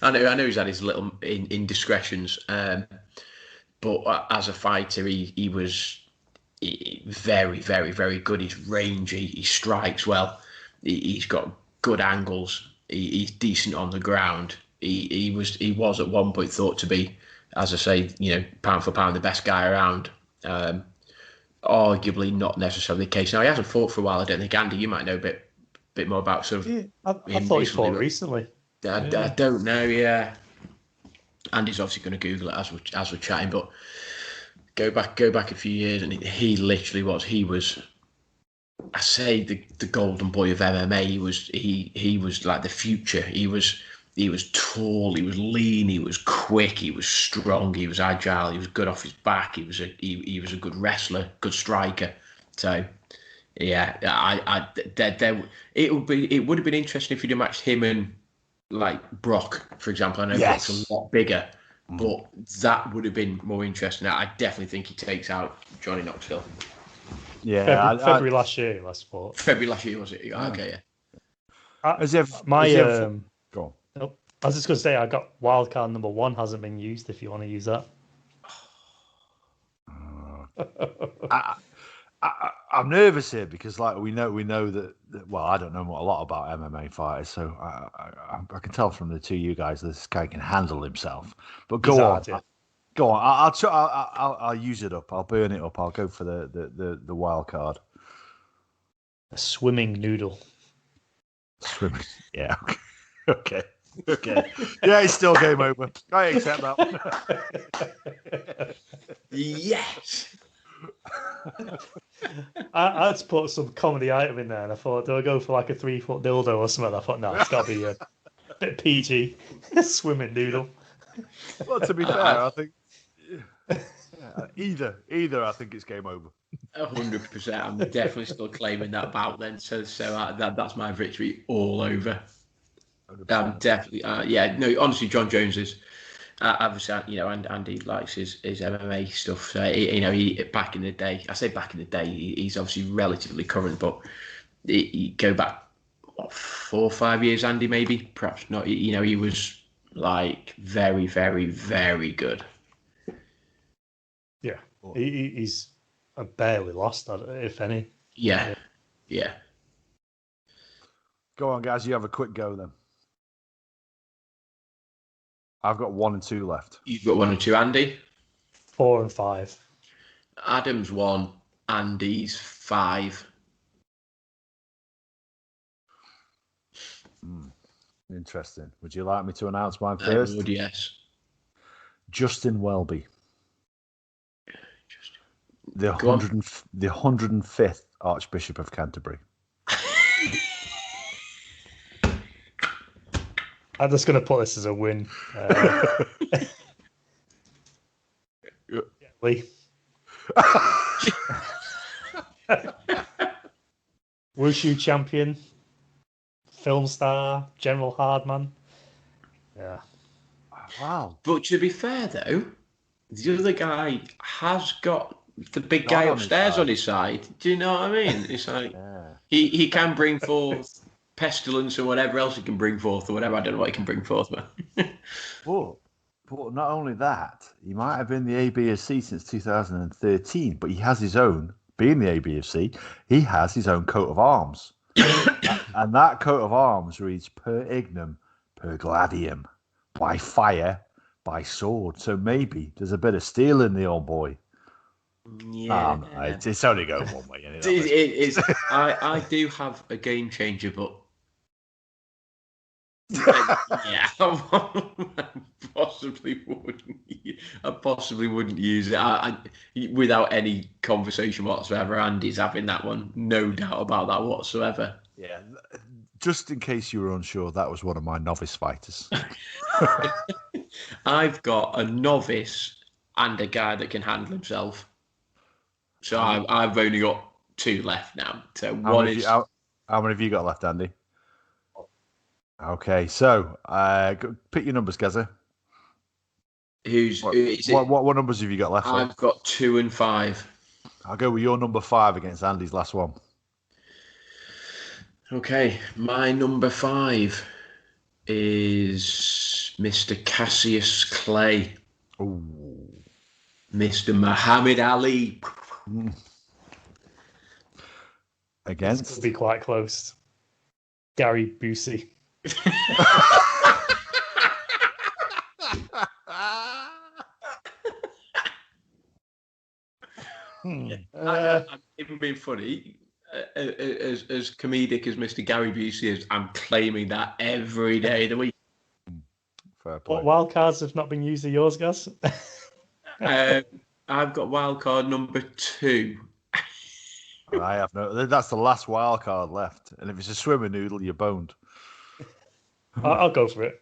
I know he's had his little indiscretions, but as a fighter, he was very, very, very good. He's rangy. He strikes well. He's got good angles. He's decent on the ground. He was at one point thought to be, as I say, pound for pound the best guy around. Arguably not necessarily the case. Now he hasn't fought for a while. I don't think. Andy, you might know a bit more about sort of. Yeah, I thought he fought recently. I don't know. Yeah, Andy's obviously going to Google it as we're chatting, but go back a few years, and he literally was. He was. I say the golden boy of MMA. He was like the future. He was tall. He was lean. He was quick. He was strong. He was agile. He was good off his back. He was a good wrestler, good striker. So. Yeah, it would have been interesting if you'd have matched him and like Brock, for example. I know Brock's a lot bigger, but that would have been more interesting. I definitely think he takes out Johnny Knoxville. Yeah, February last year, last sport. February last year, was it? Okay, yeah. Go on. Nope. I was just going to say, I got wildcard number 1 hasn't been used. If you want to use that. I'm nervous here because, like, we know that. Well, I don't know a lot about MMA fighters, so I can tell from the two of you guys this guy can handle himself. But go on. I'll use it up. I'll burn it up. I'll go for the wild card. A swimming noodle. Swimming. Yeah. Okay. Yeah, it's still game over. I accept that. Yes. I'd put some comedy item in there, and I thought, do I go for like a 3-foot dildo or something? I thought, no, it's got to be a bit PG. Swimming noodle. Well, to be fair, I think either. I think it's game over. 100%. I'm definitely still claiming that bout then. So that's my victory all over. 100%. I'm definitely. Honestly, John Jones is. Obviously, and Andy likes his MMA stuff. So he back in the day. I say back in the day. He's obviously relatively current, but he go back 4 or 5 years. Andy, maybe perhaps not. He was like very, very, very good. Yeah, he's barely lost, if any. Yeah. Go on, guys. You have a quick go then. I've got 1 and 2 left. You've got 1 and 2, Andy? 4 and 5. Adam's 1, Andy's 5. Interesting. Would you like me to announce mine first? I would, yes. Justin Welby. The 105th Archbishop of Canterbury. I'm just going to put this as a win. Lee. Wushu champion, film star, General Hardman. Yeah. Wow. But to be fair, though, the other guy has got the big guy upstairs on his side. Do you know what I mean? It's like he can bring forth pestilence or whatever else he can bring forth or whatever. I don't know what he can bring forth, but not only that, he might have been the ABFC since 2013, but he has his own. Being the ABFC, he has his own coat of arms, and that coat of arms reads "Per Ignum, Per Gladium," by fire, by sword. So maybe there's a bit of steel in the old boy. Yeah, it's only going one way. It is. I do have a game changer, but I possibly wouldn't use it without any conversation whatsoever. Andy's having that one, no doubt about that whatsoever. Yeah, just in case you were unsure, that was one of my novice fighters. I've got a novice and a guy that can handle himself. So I've only got 2 left now. So how many have you got left, Andy? Okay, so pick your numbers, Gaza. Who is it? What numbers have you got left? I've got 2 and 5. I'll go with your number 5 against Andy's last one. Okay, my number 5 is Mr. Cassius Clay. Ooh. Mr. Muhammad Ali. Against? This could be quite close. Gary Busey. I'm even being funny. As comedic as Mr. Gary Busey is, I'm claiming that every day of the week. Fair play. What wild cards have not been used of yours, guys? I've got wild card number 2. I have no. That's the last wild card left, and if it's a swimmer noodle, you're boned. I'll go for it.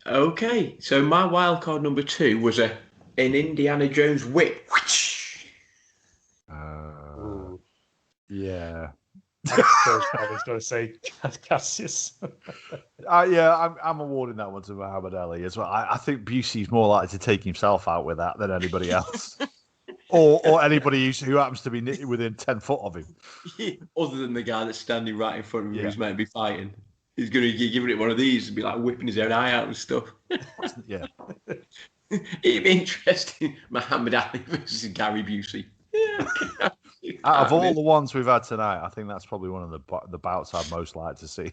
Okay, so my wild card number 2 was an Indiana Jones whip. Yeah. I was going to say Cassius. Yeah, I'm awarding that one to Muhammad Ali as well. I think Busey's more likely to take himself out with that than anybody else. or anybody who happens to be within 10 foot of him. Other than the guy that's standing right in front of him who's meant to be fighting. He's going to be giving it one of these and be like whipping his own eye out and stuff. Yeah. It'd be interesting. Muhammad Ali versus Gary Busey. Yeah. Out of all the ones we've had tonight, I think that's probably one of the bouts I'd most like to see.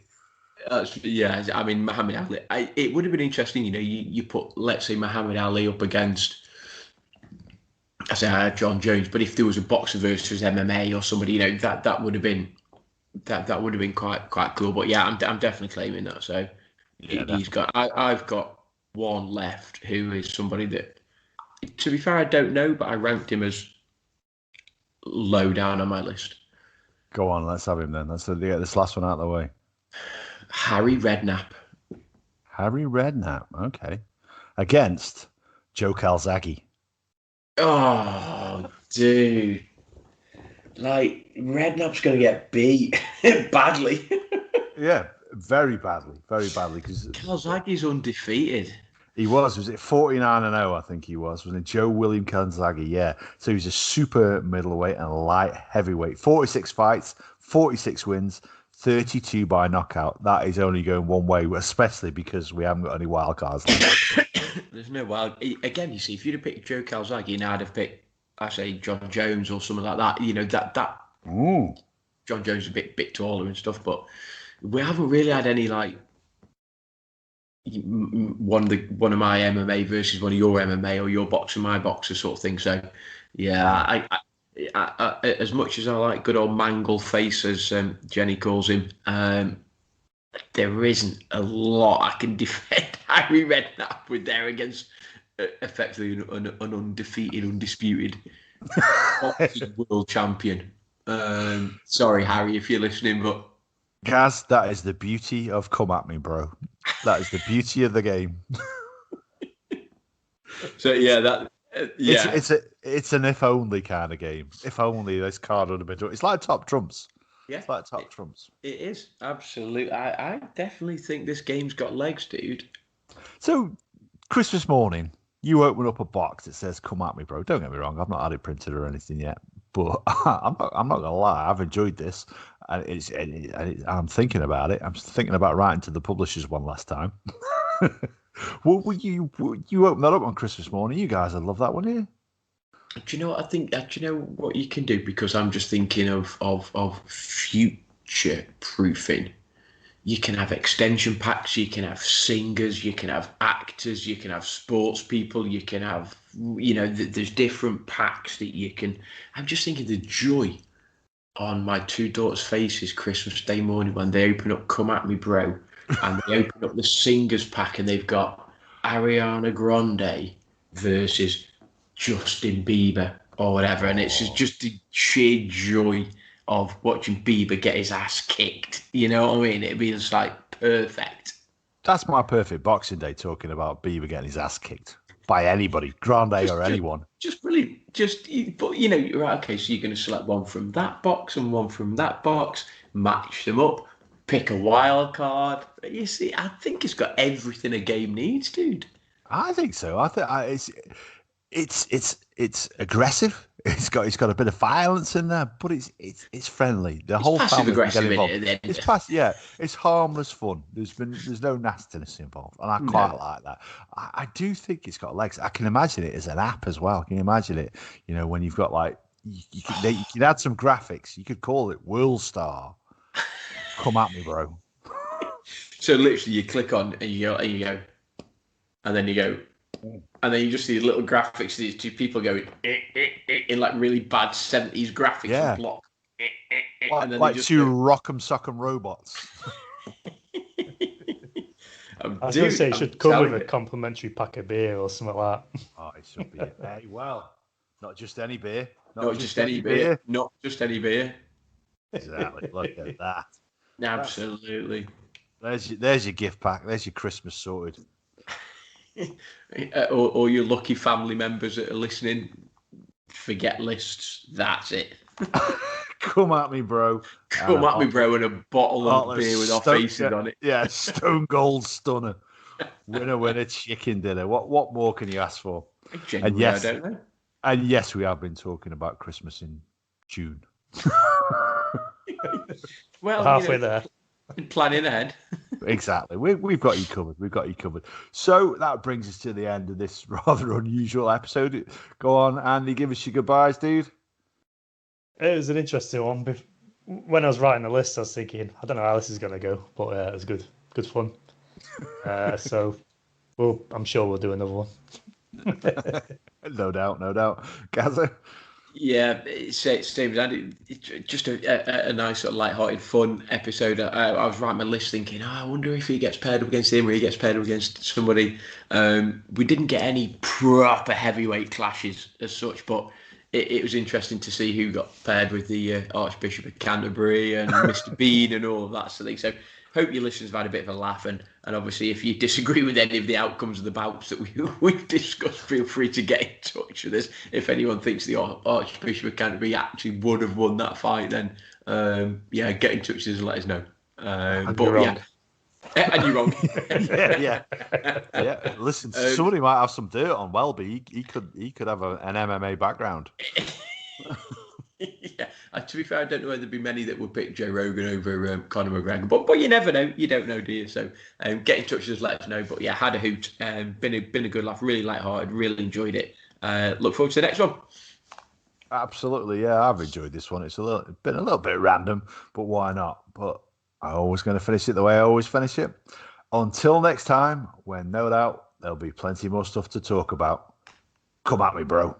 Yeah, I mean, Muhammad Ali. It would have been interesting, you put, let's say, Muhammad Ali up against, I say John Jones, but if there was a boxer versus MMA or somebody, that would have been that would have been quite cool. But yeah, I'm definitely claiming that. So yeah, he's got. I've got one left who is somebody that, to be fair, I don't know, but I ranked him as low down on my list. Go on, let's have him then. Let's get this last one out of the way. Harry Redknapp. Harry Redknapp, okay. Against Joe Calzaghe. Oh, dude. Like, Redknapp's going to get beat badly. Yeah, very badly. Very badly. Because Calzaghe's undefeated. He was it 49-0, I think he was. Wasn't it? Joe William Calzaghe, yeah. So he's a super middleweight and light heavyweight. 46 fights, 46 wins, 32 by knockout. That is only going one way, especially because we haven't got any wild cards left. There's no wild. Again, you see, if you'd have picked Joe Calzaghe, I'd have picked, I say, John Jones or something like that. That John Jones is a bit taller and stuff, but we haven't really had any one of my MMA versus one of your MMA or your boxer, my boxer sort of thing. So, yeah, I as much as I like good old mangle face, as Jenny calls him, there isn't a lot I can defend Harry Redknapp with there against effectively an undefeated, undisputed world champion. Sorry, Harry, if you're listening, but Gaz, that is the beauty of come at me, bro. That is the beauty of the game. So yeah, it's an if only kind of game. If only this card would have been drawn. It's like top trumps. Yeah, it's like top trumps. It is absolutely. I definitely think this game's got legs, dude. So Christmas morning, you open up a box that says "Come at me, bro." Don't get me wrong, I've not had it printed or anything yet, but I'm not gonna lie, I've enjoyed this, and I'm thinking about it. I'm thinking about writing to the publishers one last time. Well, you open that up on Christmas morning? You guys would love that, wouldn't you? Do you know what I think? Do you know what you can do? Because I'm just thinking of future proofing. You can have extension packs, you can have singers, you can have actors, you can have sports people, you can have, there's different packs that you can. I'm just thinking the joy on my two daughters' faces Christmas Day morning when they open up Come At Me Bro and they open up the singers pack and they've got Ariana Grande versus Justin Bieber or whatever. And it's just the sheer joy of watching Bieber get his ass kicked. You know what I mean? It'd be just like perfect. That's my perfect Boxing Day, talking about Bieber getting his ass kicked by anybody, Grande or anyone. Just brilliant. But you're right. Okay, so you're going to select one from that box and one from that box, match them up, pick a wild card. You see, I think it's got everything a game needs, dude. I think so. I think it's aggressive. It's got a bit of violence in there, but it's friendly. The whole passive family can get aggressive, involved. isn't it? It's harmless fun. There's no nastiness involved, and I quite like that. I do think it's got legs. I can imagine it as an app as well. Can you imagine it? You know, when you've got like you could add some graphics. You could call it World Star. Come at me, bro. So literally, you click on and you go, and then you go. And then you just see little graphics of these two people going in like really bad 70s graphics and block. And then like two rock'em sock'em robots. I was going to say it should come with a complimentary pack of beer or something like that. Oh, it should be. Hey, well, not just any beer. Not just any beer. Not just any beer. Exactly. Look at that. Absolutely. There's your gift pack. There's your Christmas sorted. Or your lucky family members that are listening, forget lists. That's it. Come at me, bro. Come at me, bro, and a bottle of beer with our faces on it. Yeah, Stone Cold Stunner. Winner, chicken dinner. What more can you ask for? Genuinely, I don't know. And yes, we have been talking about Christmas in June. Well, halfway there. Planning ahead. Exactly. We've got you covered. So that brings us to the end of this rather unusual episode. Go on, Andy, give us your goodbyes, dude. It was an interesting one. When I was writing the list, I was thinking, I don't know how this is going to go, but it was good fun. So I'm sure we'll do another one. No doubt. Gaza? Yeah, same as Andy. It's just a nice sort of light-hearted, fun episode. I was writing my list thinking, I wonder if he gets paired up against him or he gets paired up against somebody. We didn't get any proper heavyweight clashes as such, but it was interesting to see who got paired with the Archbishop of Canterbury and Mr. Bean and all of that sort of thing. So hope your listeners have had a bit of a laugh, and obviously if you disagree with any of the outcomes of the bouts that we've discussed, feel free to get in touch with us. If anyone thinks the Archbishop of Canterbury actually would have won that fight, then get in touch with us and let us know. And you're wrong. yeah. Listen, somebody might have some dirt on Welby. He could have an MMA background. Yeah, to be fair, I don't know whether there'd be many that would pick Joe Rogan over Conor McGregor, but you never know. You don't know, do you? So get in touch with us, let us know. But yeah, had a hoot. Been a good laugh. Really light-hearted. Really enjoyed it. Look forward to the next one. Absolutely, yeah. I've enjoyed this one. It's been a little bit random, but why not? But I'm always going to finish it the way I always finish it. Until next time, when no doubt there'll be plenty more stuff to talk about. Come at me, bro.